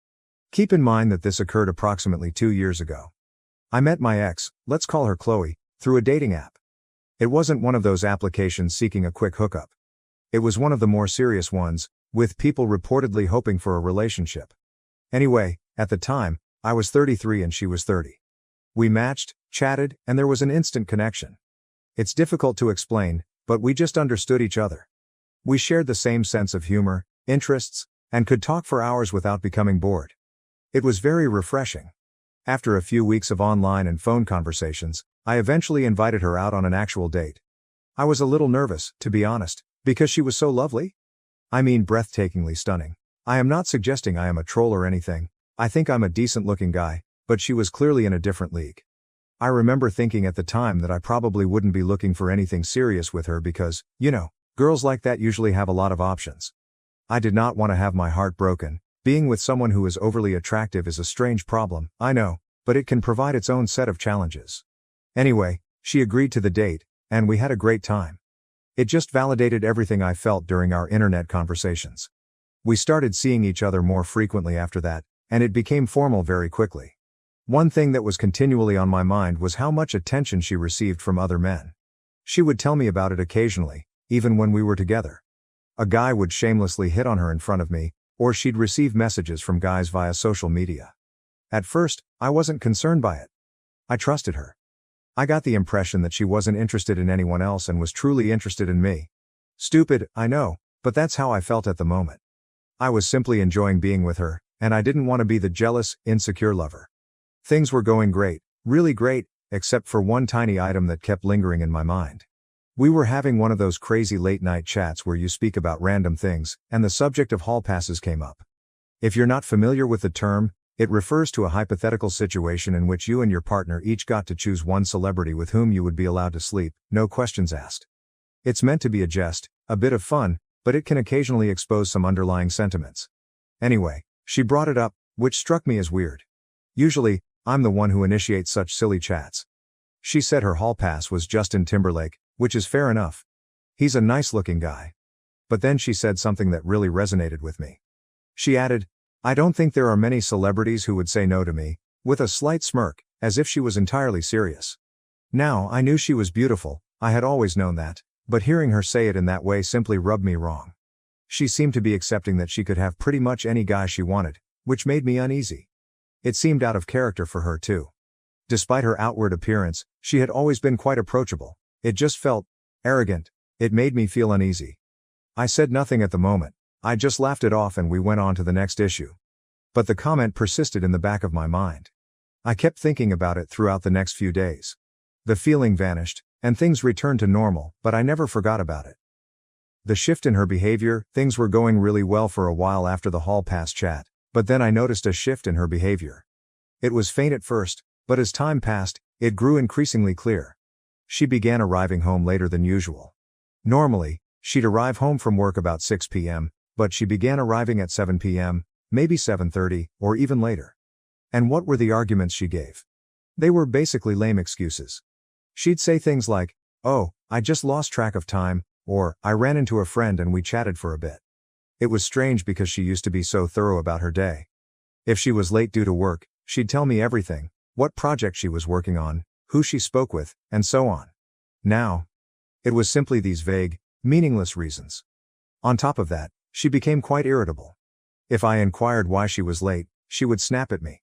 Keep in mind that this occurred approximately 2 years ago. I met my ex, let's call her Chloe, through a dating app. It wasn't one of those applications seeking a quick hookup. It was one of the more serious ones, with people reportedly hoping for a relationship. Anyway, at the time, I was 33 and she was 30. We matched, chatted, and there was an instant connection. It's difficult to explain, but we just understood each other. We shared the same sense of humor, interests, and could talk for hours without becoming bored. It was very refreshing. After a few weeks of online and phone conversations, I eventually invited her out on an actual date. I was a little nervous, to be honest, because she was so lovely. I mean, breathtakingly stunning. I am not suggesting I am a troll or anything. I think I'm a decent-looking guy, but she was clearly in a different league. I remember thinking at the time that I probably wouldn't be looking for anything serious with her because, girls like that usually have a lot of options. I did not want to have my heart broken. Being with someone who is overly attractive is a strange problem, I know, but it can provide its own set of challenges. Anyway, she agreed to the date, and we had a great time. It just validated everything I felt during our internet conversations. We started seeing each other more frequently after that, and it became formal very quickly. One thing that was continually on my mind was how much attention she received from other men. She would tell me about it occasionally, even when we were together. A guy would shamelessly hit on her in front of me, or she'd receive messages from guys via social media. At first, I wasn't concerned by it. I trusted her. I got the impression that she wasn't interested in anyone else and was truly interested in me. Stupid, I know, but that's how I felt at the moment. I was simply enjoying being with her, and I didn't want to be the jealous, insecure lover. Things were going great, really great, except for one tiny item that kept lingering in my mind. We were having one of those crazy late-night chats where you speak about random things, and the subject of hall passes came up. If you're not familiar with the term, it refers to a hypothetical situation in which you and your partner each got to choose one celebrity with whom you would be allowed to sleep, no questions asked. It's meant to be a jest, a bit of fun, but it can occasionally expose some underlying sentiments. Anyway, she brought it up, which struck me as weird. Usually, I'm the one who initiates such silly chats. She said her hall pass was Justin Timberlake, which is fair enough. He's a nice-looking guy. But then she said something that really resonated with me. She added, "I don't think there are many celebrities who would say no to me," with a slight smirk, as if she was entirely serious. Now, I knew she was beautiful, I had always known that, but hearing her say it in that way simply rubbed me wrong. She seemed to be accepting that she could have pretty much any guy she wanted, which made me uneasy. It seemed out of character for her too. Despite her outward appearance, she had always been quite approachable. It just felt arrogant. It made me feel uneasy. I said nothing at the moment. I just laughed it off and we went on to the next issue. But the comment persisted in the back of my mind. I kept thinking about it throughout the next few days. The feeling vanished, and things returned to normal, but I never forgot about it. The shift in her behavior, things were going really well for a while after the hall pass chat, but then I noticed a shift in her behavior. It was faint at first, but as time passed, it grew increasingly clear. She began arriving home later than usual. Normally, she'd arrive home from work about 6 p.m., but she began arriving at 7 p.m., maybe 7:30, or even later. And what were the arguments she gave? They were basically lame excuses. She'd say things like, "Oh, I just lost track of time," or "I ran into a friend and we chatted for a bit." It was strange because she used to be so thorough about her day. If she was late due to work, she'd tell me everything, what project she was working on, who she spoke with, and so on. Now, it was simply these vague, meaningless reasons. On top of that, she became quite irritable. If I inquired why she was late, she would snap at me.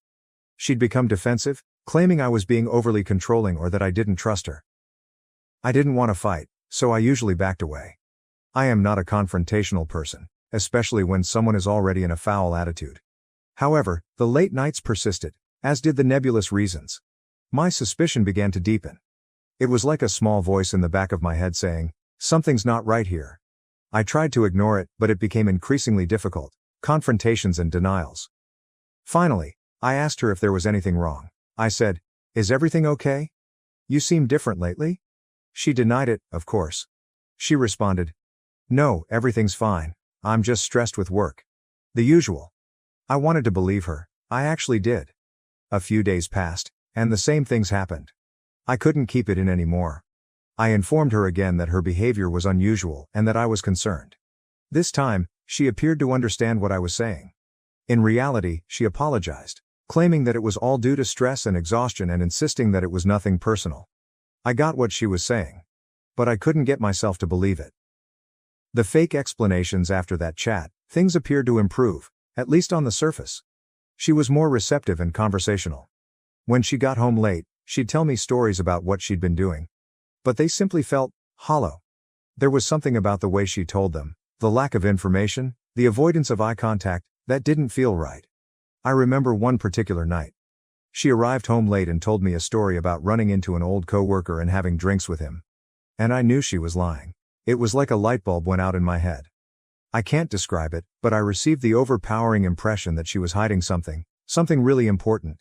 She'd become defensive, claiming I was being overly controlling or that I didn't trust her. I didn't want to fight, so I usually backed away. I am not a confrontational person, especially when someone is already in a foul attitude. However, the late nights persisted, as did the nebulous reasons. My suspicion began to deepen. It was like a small voice in the back of my head saying, "Something's not right here." I tried to ignore it, but it became increasingly difficult. Confrontations and denials. Finally, I asked her if there was anything wrong. I said, "Is everything okay? You seem different lately?" She denied it, of course. She responded, "No, everything's fine. I'm just stressed with work." The usual. I wanted to believe her. I actually did. A few days passed, and the same things happened. I couldn't keep it in anymore. I informed her again that her behavior was unusual and that I was concerned. This time, she appeared to understand what I was saying. In reality, she apologized, claiming that it was all due to stress and exhaustion and insisting that it was nothing personal. I got what she was saying. But I couldn't get myself to believe it. The fake explanations after that chat, things appeared to improve, at least on the surface. She was more receptive and conversational. When she got home late, she'd tell me stories about what she'd been doing. But they simply felt hollow. There was something about the way she told them, the lack of information, the avoidance of eye contact, that didn't feel right. I remember one particular night. She arrived home late and told me a story about running into an old coworker and having drinks with him. And I knew she was lying. It was like a light bulb went out in my head. I can't describe it, but I received the overpowering impression that she was hiding something really important.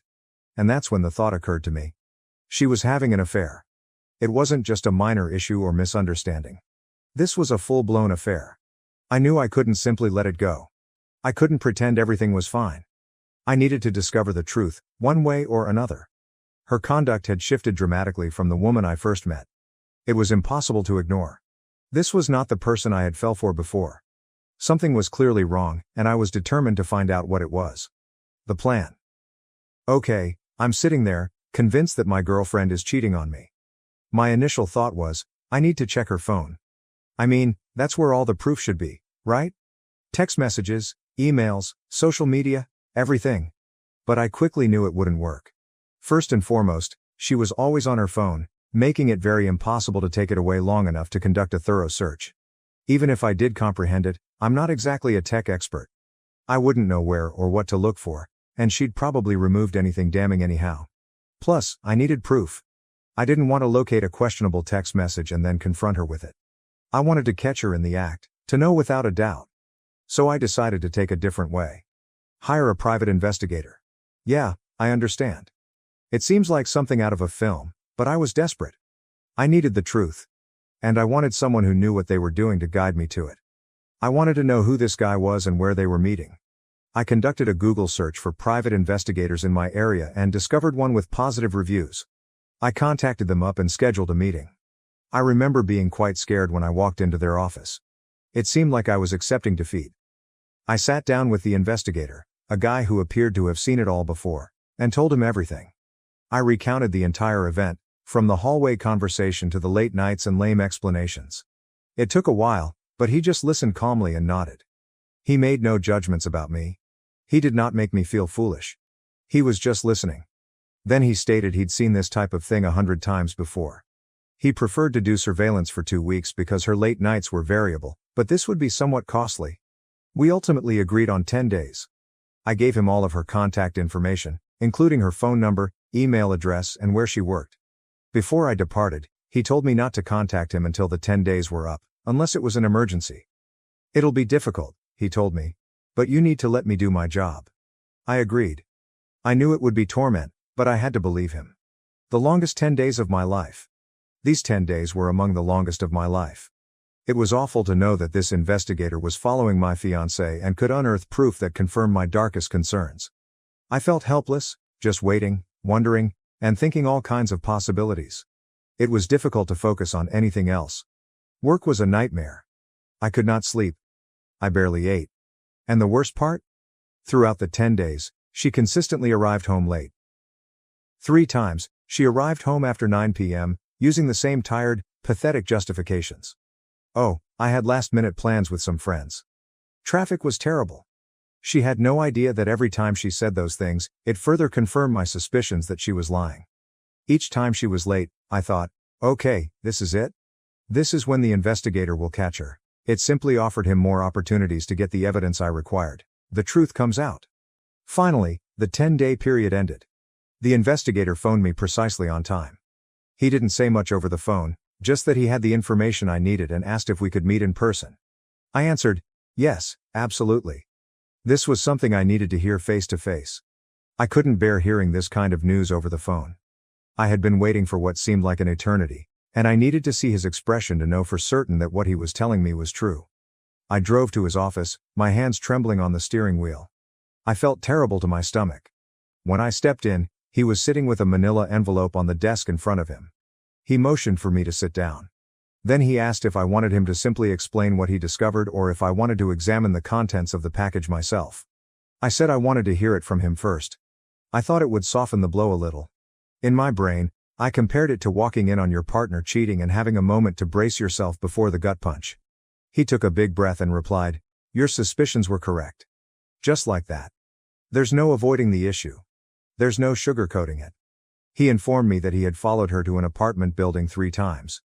And that's when the thought occurred to me. She was having an affair. It wasn't just a minor issue or misunderstanding. This was a full-blown affair. I knew I couldn't simply let it go. I couldn't pretend everything was fine. I needed to discover the truth, one way or another. Her conduct had shifted dramatically from the woman I first met. It was impossible to ignore. This was not the person I had fell for before. Something was clearly wrong, and I was determined to find out what it was. The plan. Okay, I'm sitting there, convinced that my girlfriend is cheating on me. My initial thought was, I need to check her phone. I mean, that's where all the proof should be, right? Text messages, emails, social media, everything. But I quickly knew it wouldn't work. First and foremost, she was always on her phone, making it very impossible to take it away long enough to conduct a thorough search. Even if I did comprehend it, I'm not exactly a tech expert. I wouldn't know where or what to look for, and she'd probably removed anything damning anyhow. Plus, I needed proof. I didn't want to locate a questionable text message and then confront her with it. I wanted to catch her in the act, to know without a doubt. So I decided to take a different way. Hire a private investigator. Yeah, I understand. It seems like something out of a film, but I was desperate. I needed the truth. And I wanted someone who knew what they were doing to guide me to it. I wanted to know who this guy was and where they were meeting. I conducted a Google search for private investigators in my area and discovered one with positive reviews. I contacted them up and scheduled a meeting. I remember being quite scared when I walked into their office. It seemed like I was accepting defeat. I sat down with the investigator, a guy who appeared to have seen it all before, and told him everything. I recounted the entire event, from the hallway conversation to the late nights and lame explanations. It took a while, but he just listened calmly and nodded. He made no judgments about me. He did not make me feel foolish. He was just listening. Then he stated he'd seen this type of thing 100 times before. He preferred to do surveillance for 2 weeks because her late nights were variable, but this would be somewhat costly. We ultimately agreed on 10 days. I gave him all of her contact information, including her phone number, email address, and where she worked. Before I departed, he told me not to contact him until the 10 days were up, unless it was an emergency. It'll be difficult, he told me, but you need to let me do my job. I agreed. I knew it would be torment, but I had to believe him. The longest 10 days of my life. These 10 days were among the longest of my life. It was awful to know that this investigator was following my fiancée and could unearth proof that confirmed my darkest concerns. I felt helpless, just waiting, wondering, and thinking all kinds of possibilities. It was difficult to focus on anything else. Work was a nightmare. I could not sleep. I barely ate. And the worst part? Throughout the 10 days, she consistently arrived home late. 3 times, she arrived home after 9 p.m., using the same tired, pathetic justifications. Oh, I had last-minute plans with some friends. Traffic was terrible. She had no idea that every time she said those things, it further confirmed my suspicions that she was lying. Each time she was late, I thought, okay, this is it? This is when the investigator will catch her. It simply offered him more opportunities to get the evidence I required. The truth comes out. Finally, the 10-day period ended. The investigator phoned me precisely on time. He didn't say much over the phone, just that he had the information I needed and asked if we could meet in person. I answered, yes, absolutely. This was something I needed to hear face to face. I couldn't bear hearing this kind of news over the phone. I had been waiting for what seemed like an eternity, and I needed to see his expression to know for certain that what he was telling me was true. I drove to his office, my hands trembling on the steering wheel. I felt terrible to my stomach. When I stepped in, he was sitting with a manila envelope on the desk in front of him. He motioned for me to sit down. Then he asked if I wanted him to simply explain what he discovered or if I wanted to examine the contents of the package myself. I said I wanted to hear it from him first. I thought it would soften the blow a little. In my brain, I compared it to walking in on your partner cheating and having a moment to brace yourself before the gut punch. He took a big breath and replied, "Your suspicions were correct." Just like that. There's no avoiding the issue. There's no sugarcoating it. He informed me that he had followed her to an apartment building 3 times.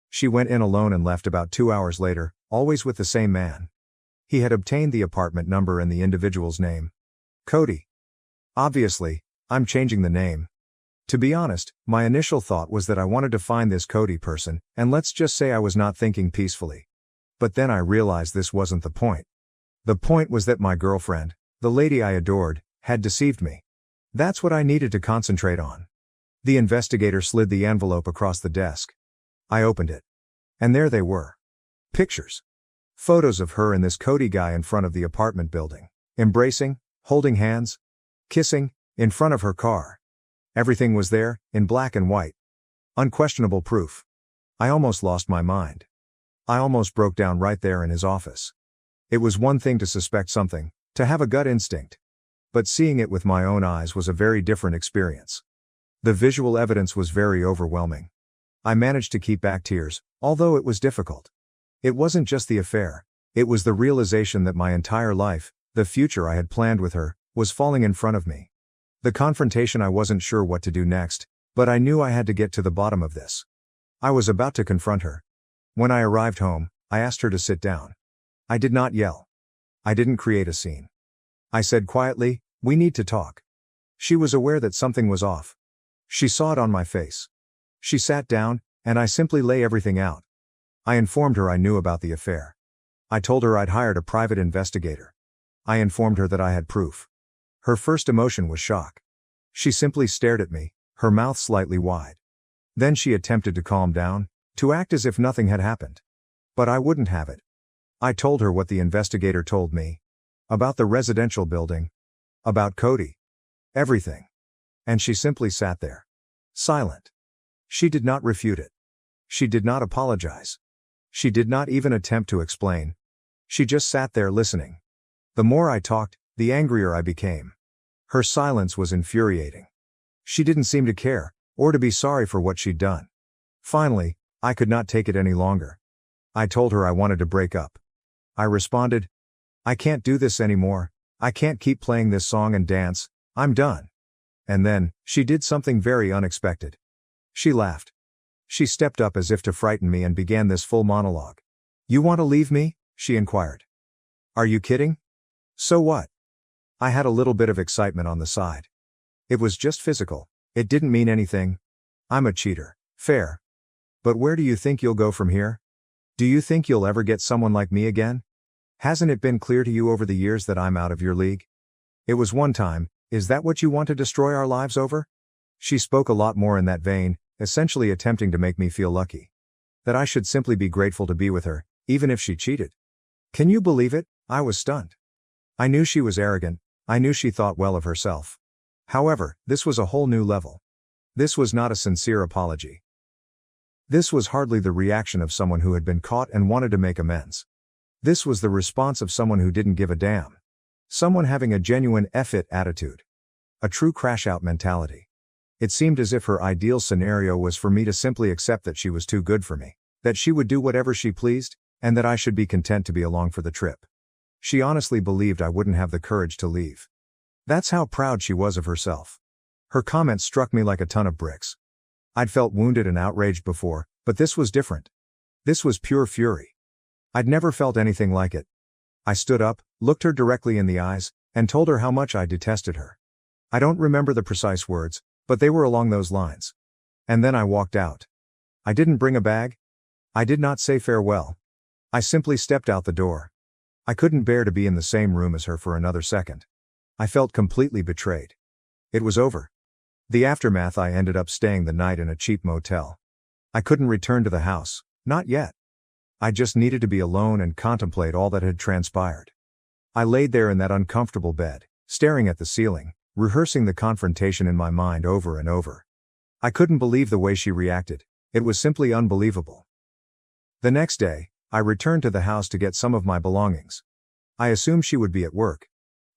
She went in alone and left about 2 hours later, always with the same man. He had obtained the apartment number and the individual's name. Cody. Obviously, I'm changing the name. To be honest, my initial thought was that I wanted to find this Cody person, and let's just say I was not thinking peacefully. But then I realized this wasn't the point. The point was that my girlfriend, the lady I adored, had deceived me. That's what I needed to concentrate on. The investigator slid the envelope across the desk. I opened it. And there they were. Pictures. Photos of her and this Cody guy in front of the apartment building. Embracing, holding hands, kissing, in front of her car. Everything was there, in black and white. Unquestionable proof. I almost lost my mind. I almost broke down right there in his office. It was one thing to suspect something, to have a gut instinct. But seeing it with my own eyes was a very different experience. The visual evidence was very overwhelming. I managed to keep back tears, although it was difficult. It wasn't just the affair, it was the realization that my entire life, the future I had planned with her, was falling in front of me. The confrontation, I wasn't sure what to do next, but I knew I had to get to the bottom of this. I was about to confront her. When I arrived home, I asked her to sit down. I did not yell. I didn't create a scene. I said quietly, "We need to talk." She was aware that something was off. She saw it on my face. She sat down, and I simply lay everything out. I informed her I knew about the affair. I told her I'd hired a private investigator. I informed her that I had proof. Her first emotion was shock. She simply stared at me, her mouth slightly wide. Then she attempted to calm down, to act as if nothing had happened. But I wouldn't have it. I told her what the investigator told me. About the residential building. About Cody. Everything. And she simply sat there. Silent. She did not refute it. She did not apologize. She did not even attempt to explain. She just sat there listening. The more I talked, the angrier I became. Her silence was infuriating. She didn't seem to care, or to be sorry for what she'd done. Finally, I could not take it any longer. I told her I wanted to break up. I responded, "I can't do this anymore, I can't keep playing this song and dance, I'm done." And then, she did something very unexpected. She laughed. She stepped up as if to frighten me and began this full monologue. "You want to leave me?" she inquired. "Are you kidding? So what?" I had a little bit of excitement on the side. It was just physical. It didn't mean anything. I'm a cheater. Fair. But where do you think you'll go from here? Do you think you'll ever get someone like me again? Hasn't it been clear to you over the years that I'm out of your league? It was one time, is that what you want to destroy our lives over? She spoke a lot more in that vein, essentially attempting to make me feel lucky. That I should simply be grateful to be with her, even if she cheated. Can you believe it? I was stunned. I knew she was arrogant, I knew she thought well of herself. However, this was a whole new level. This was not a sincere apology. This was hardly the reaction of someone who had been caught and wanted to make amends. This was the response of someone who didn't give a damn. Someone having a genuine F-it attitude. A true crash-out mentality. It seemed as if her ideal scenario was for me to simply accept that she was too good for me, that she would do whatever she pleased, and that I should be content to be along for the trip. She honestly believed I wouldn't have the courage to leave. That's how proud she was of herself. Her comments struck me like a ton of bricks. I'd felt wounded and outraged before, but this was different. This was pure fury. I'd never felt anything like it. I stood up, looked her directly in the eyes, and told her how much I detested her. I don't remember the precise words, but they were along those lines. And then I walked out. I didn't bring a bag. I did not say farewell. I simply stepped out the door. I couldn't bear to be in the same room as her for another second. I felt completely betrayed. It was over. The aftermath, I ended up staying the night in a cheap motel. I couldn't return to the house, not yet. I just needed to be alone and contemplate all that had transpired. I laid there in that uncomfortable bed, staring at the ceiling, rehearsing the confrontation in my mind over and over. I couldn't believe the way she reacted. It was simply unbelievable. The next day, I returned to the house to get some of my belongings. I assumed she would be at work.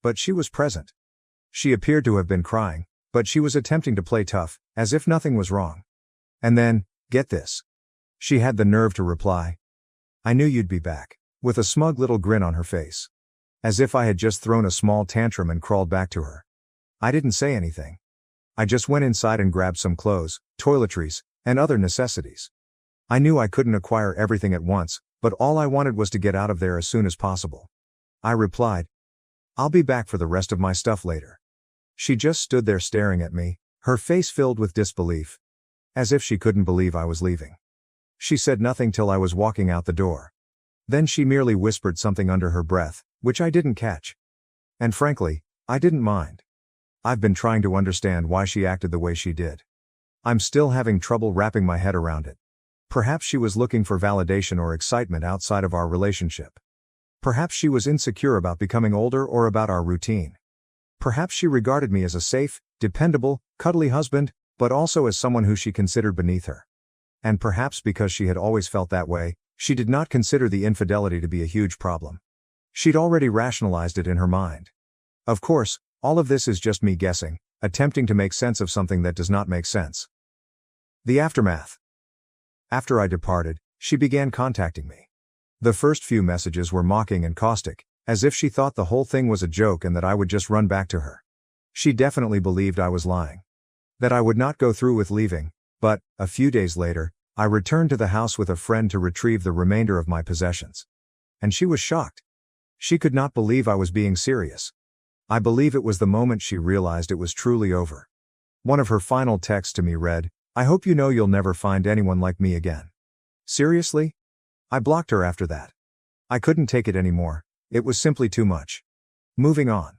But she was present. She appeared to have been crying, but she was attempting to play tough, as if nothing was wrong. And then, get this. She had the nerve to reply, "I knew you'd be back," with a smug little grin on her face. As if I had just thrown a small tantrum and crawled back to her. I didn't say anything. I just went inside and grabbed some clothes, toiletries, and other necessities. I knew I couldn't acquire everything at once, but all I wanted was to get out of there as soon as possible. I replied, "I'll be back for the rest of my stuff later." She just stood there staring at me, her face filled with disbelief. As if she couldn't believe I was leaving. She said nothing till I was walking out the door. Then she merely whispered something under her breath, which I didn't catch. And frankly, I didn't mind. I've been trying to understand why she acted the way she did. I'm still having trouble wrapping my head around it. Perhaps she was looking for validation or excitement outside of our relationship. Perhaps she was insecure about becoming older or about our routine. Perhaps she regarded me as a safe, dependable, cuddly husband, but also as someone who she considered beneath her. And perhaps because she had always felt that way, she did not consider the infidelity to be a huge problem. She'd already rationalized it in her mind. Of course, all of this is just me guessing, attempting to make sense of something that does not make sense. The aftermath. After I departed, she began contacting me. The first few messages were mocking and caustic, as if she thought the whole thing was a joke and that I would just run back to her. She definitely believed I was lying. That I would not go through with leaving, but, a few days later, I returned to the house with a friend to retrieve the remainder of my possessions. And she was shocked. She could not believe I was being serious. I believe it was the moment she realized it was truly over. One of her final texts to me read, "I hope you know you'll never find anyone like me again." Seriously? I blocked her after that. I couldn't take it anymore. It was simply too much. Moving on.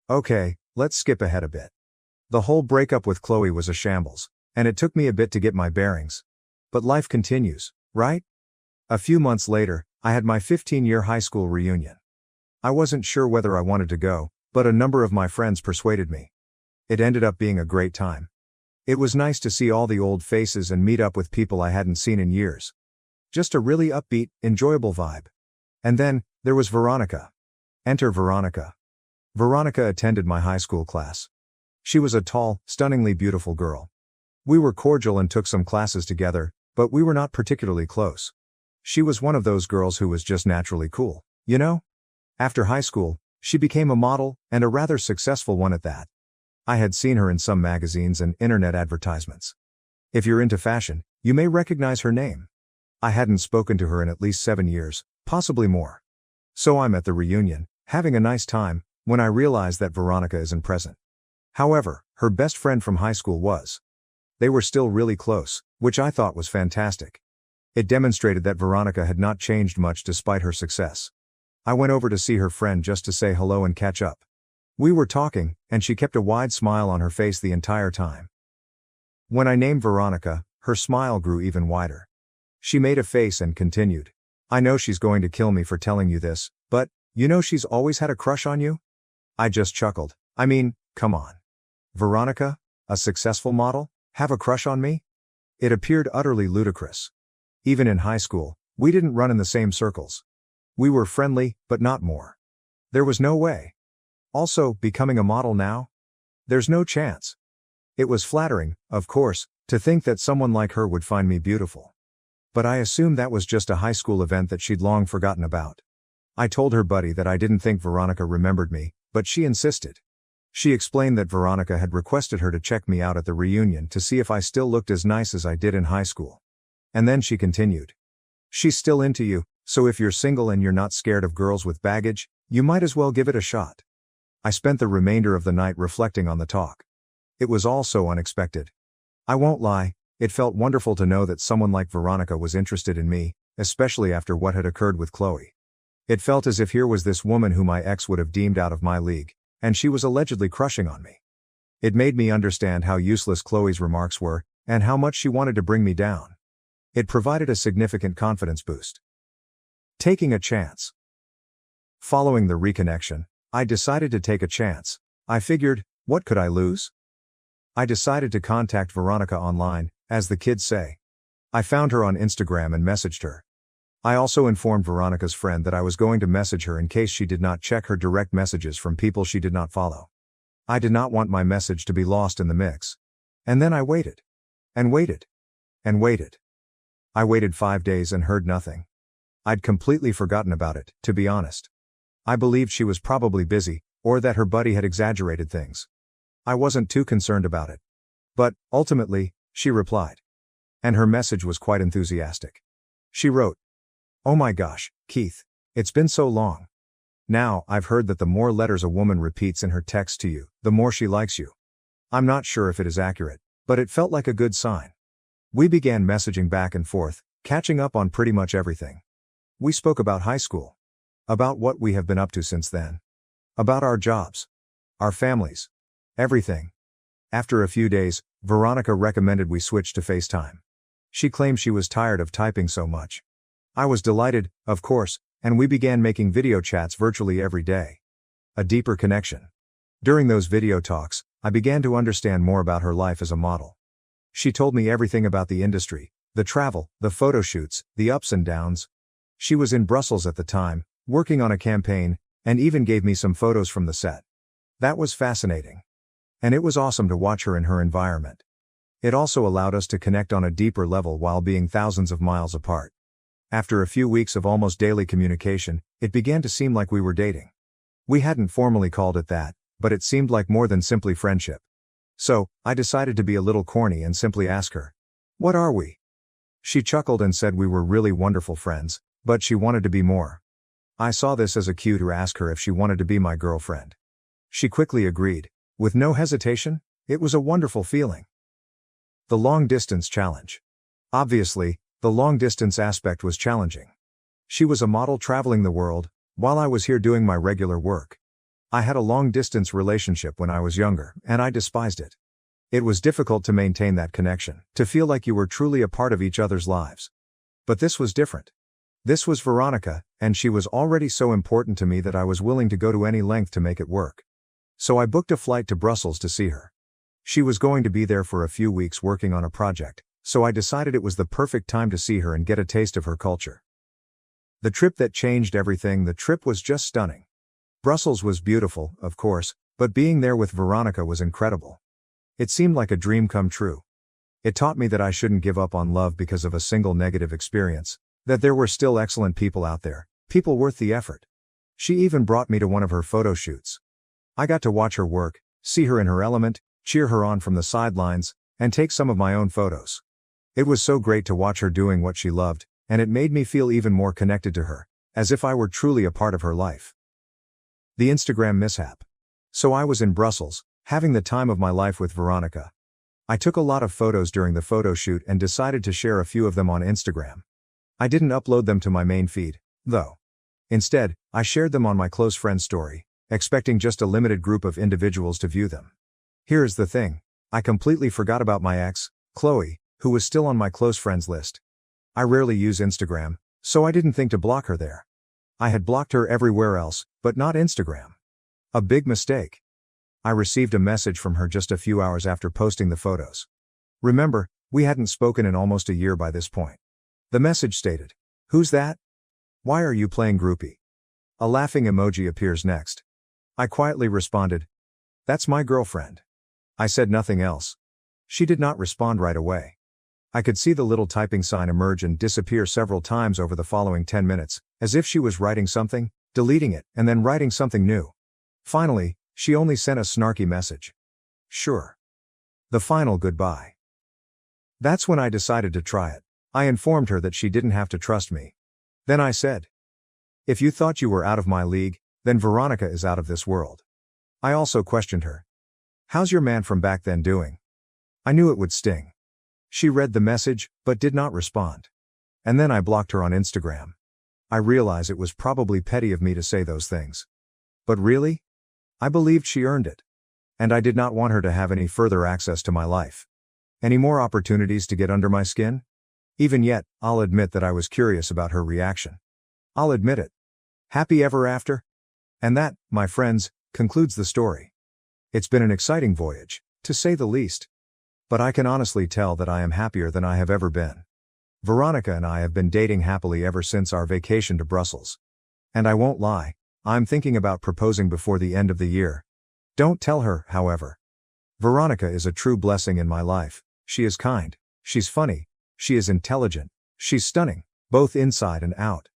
Okay, let's skip ahead a bit. The whole breakup with Chloe was a shambles, and it took me a bit to get my bearings. But life continues, right? A few months later, I had my 15-year high school reunion. I wasn't sure whether I wanted to go, but a number of my friends persuaded me. It ended up being a great time. It was nice to see all the old faces and meet up with people I hadn't seen in years. Just a really upbeat, enjoyable vibe. And then, there was Veronica. Enter Veronica. Veronica attended my high school class. She was a tall, stunningly beautiful girl. We were cordial and took some classes together, but we were not particularly close. She was one of those girls who was just naturally cool, you know? After high school, she became a model, and a rather successful one at that. I had seen her in some magazines and internet advertisements. If you're into fashion, you may recognize her name. I hadn't spoken to her in at least 7 years, possibly more. So I'm at the reunion, having a nice time, when I realize that Veronica isn't present. However, her best friend from high school was. They were still really close, which I thought was fantastic. It demonstrated that Veronica had not changed much despite her success. I went over to see her friend just to say hello and catch up. We were talking, and she kept a wide smile on her face the entire time. When I named Veronica, her smile grew even wider. She made a face and continued. "I know she's going to kill me for telling you this, but, you know she's always had a crush on you?" I just chuckled. I mean, come on. Veronica, a successful model, have a crush on me? It appeared utterly ludicrous. Even in high school, we didn't run in the same circles. We were friendly, but not more. There was no way. Also, becoming a model now? There's no chance. It was flattering, of course, to think that someone like her would find me beautiful. But I assumed that was just a high school event that she'd long forgotten about. I told her buddy that I didn't think Veronica remembered me, but she insisted. She explained that Veronica had requested her to check me out at the reunion to see if I still looked as nice as I did in high school. And then she continued. "She's still into you, so if you're single and you're not scared of girls with baggage, you might as well give it a shot." I spent the remainder of the night reflecting on the talk. It was all so unexpected. I won't lie, it felt wonderful to know that someone like Veronica was interested in me, especially after what had occurred with Chloe. It felt as if here was this woman who my ex would have deemed out of my league, and she was allegedly crushing on me. It made me understand how useless Chloe's remarks were, and how much she wanted to bring me down. It provided a significant confidence boost. Taking a chance. Following the reconnection, I decided to take a chance. I figured, what could I lose? I decided to contact Veronica online, as the kids say. I found her on Instagram and messaged her. I also informed Veronica's friend that I was going to message her in case she did not check her direct messages from people she did not follow. I did not want my message to be lost in the mix. And then I waited. And waited. And waited. I waited 5 days and heard nothing. I'd completely forgotten about it, to be honest. I believed she was probably busy, or that her buddy had exaggerated things. I wasn't too concerned about it. But, ultimately, she replied. And her message was quite enthusiastic. She wrote, "Oh my gosh, Keith, it's been so long. Now, I've heard that the more letters a woman repeats in her text to you, the more she likes you. I'm not sure if it is accurate, but it felt like a good sign." We began messaging back and forth, catching up on pretty much everything. We spoke about high school. About what we have been up to since then. About our jobs. Our families. Everything. After a few days, Veronica recommended we switch to FaceTime. She claimed she was tired of typing so much. I was delighted, of course, and we began making video chats virtually every day. A deeper connection. During those video talks, I began to understand more about her life as a model. She told me everything about the industry, the travel, the photo shoots, the ups and downs. She was in Brussels at the time, working on a campaign, and even gave me some photos from the set. That was fascinating. And it was awesome to watch her in her environment. It also allowed us to connect on a deeper level while being thousands of miles apart. After a few weeks of almost daily communication, it began to seem like we were dating. We hadn't formally called it that, but it seemed like more than simply friendship. So, I decided to be a little corny and simply ask her, "What are we?" She chuckled and said we were really wonderful friends, but she wanted to be more. I saw this as a cue to ask her if she wanted to be my girlfriend. She quickly agreed. With no hesitation, it was a wonderful feeling. The long-distance challenge. Obviously, the long-distance aspect was challenging. She was a model traveling the world, while I was here doing my regular work. I had a long-distance relationship when I was younger, and I despised it. It was difficult to maintain that connection, to feel like you were truly a part of each other's lives. But this was different. This was Veronica, and she was already so important to me that I was willing to go to any length to make it work. So I booked a flight to Brussels to see her. She was going to be there for a few weeks working on a project, so I decided it was the perfect time to see her and get a taste of her culture. The trip that changed everything. The trip was just stunning. Brussels was beautiful, of course, but being there with Veronica was incredible. It seemed like a dream come true. It taught me that I shouldn't give up on love because of a single negative experience, that there were still excellent people out there, people worth the effort. She even brought me to one of her photo shoots. I got to watch her work, see her in her element, cheer her on from the sidelines, and take some of my own photos. It was so great to watch her doing what she loved, and it made me feel even more connected to her, as if I were truly a part of her life. The Instagram mishap. So I was in Brussels, having the time of my life with Veronica. I took a lot of photos during the photo shoot and decided to share a few of them on Instagram. I didn't upload them to my main feed, though. Instead, I shared them on my close friend story, expecting just a limited group of individuals to view them. Here's the thing. I completely forgot about my ex, Chloe, who was still on my close friends list. I rarely use Instagram, so I didn't think to block her there. I had blocked her everywhere else, but not Instagram. A big mistake. I received a message from her just a few hours after posting the photos. Remember, we hadn't spoken in almost a year by this point. The message stated, "Who's that? Why are you playing groupie?" A laughing emoji appears next. I quietly responded, "That's my girlfriend." I said nothing else. She did not respond right away. I could see the little typing sign emerge and disappear several times over the following 10 minutes, as if she was writing something, deleting it, and then writing something new. Finally, she only sent a snarky message. Sure. The final goodbye. That's when I decided to try it. I informed her that she didn't have to trust me. Then I said, "If you thought you were out of my league, then Veronica is out of this world." I also questioned her. "How's your man from back then doing?" I knew it would sting. She read the message, but did not respond. And then I blocked her on Instagram. I realize it was probably petty of me to say those things. But really? I believed she earned it. And I did not want her to have any further access to my life. Any more opportunities to get under my skin? Even yet, I'll admit that I was curious about her reaction. I'll admit it. Happy ever after? And that, my friends, concludes the story. It's been an exciting voyage, to say the least. But I can honestly tell that I am happier than I have ever been. Veronica and I have been dating happily ever since our vacation to Brussels. And I won't lie, I'm thinking about proposing before the end of the year. Don't tell her, however. Veronica is a true blessing in my life. She is kind, she's funny, she is intelligent, she's stunning, both inside and out.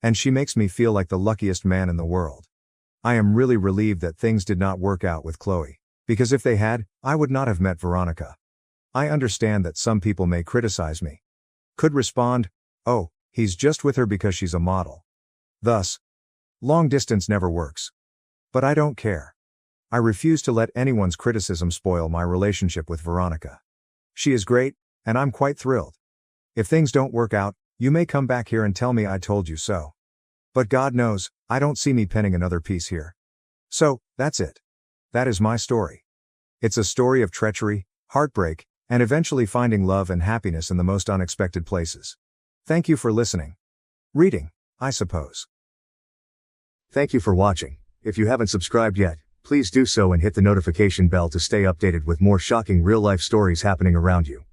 And she makes me feel like the luckiest man in the world. I am really relieved that things did not work out with Chloe, because if they had, I would not have met Veronica. I understand that some people may criticize me. Could respond, "Oh, he's just with her because she's a model." Thus, long distance never works. But I don't care. I refuse to let anyone's criticism spoil my relationship with Veronica. She is great, and I'm quite thrilled. If things don't work out, you may come back here and tell me I told you so. But God knows, I don't see me penning another piece here. So, that's it. That is my story. It's a story of treachery, heartbreak, and eventually finding love and happiness in the most unexpected places. Thank you for listening. Reading, I suppose. Thank you for watching. If you haven't subscribed yet, please do so and hit the notification bell to stay updated with more shocking real-life stories happening around you.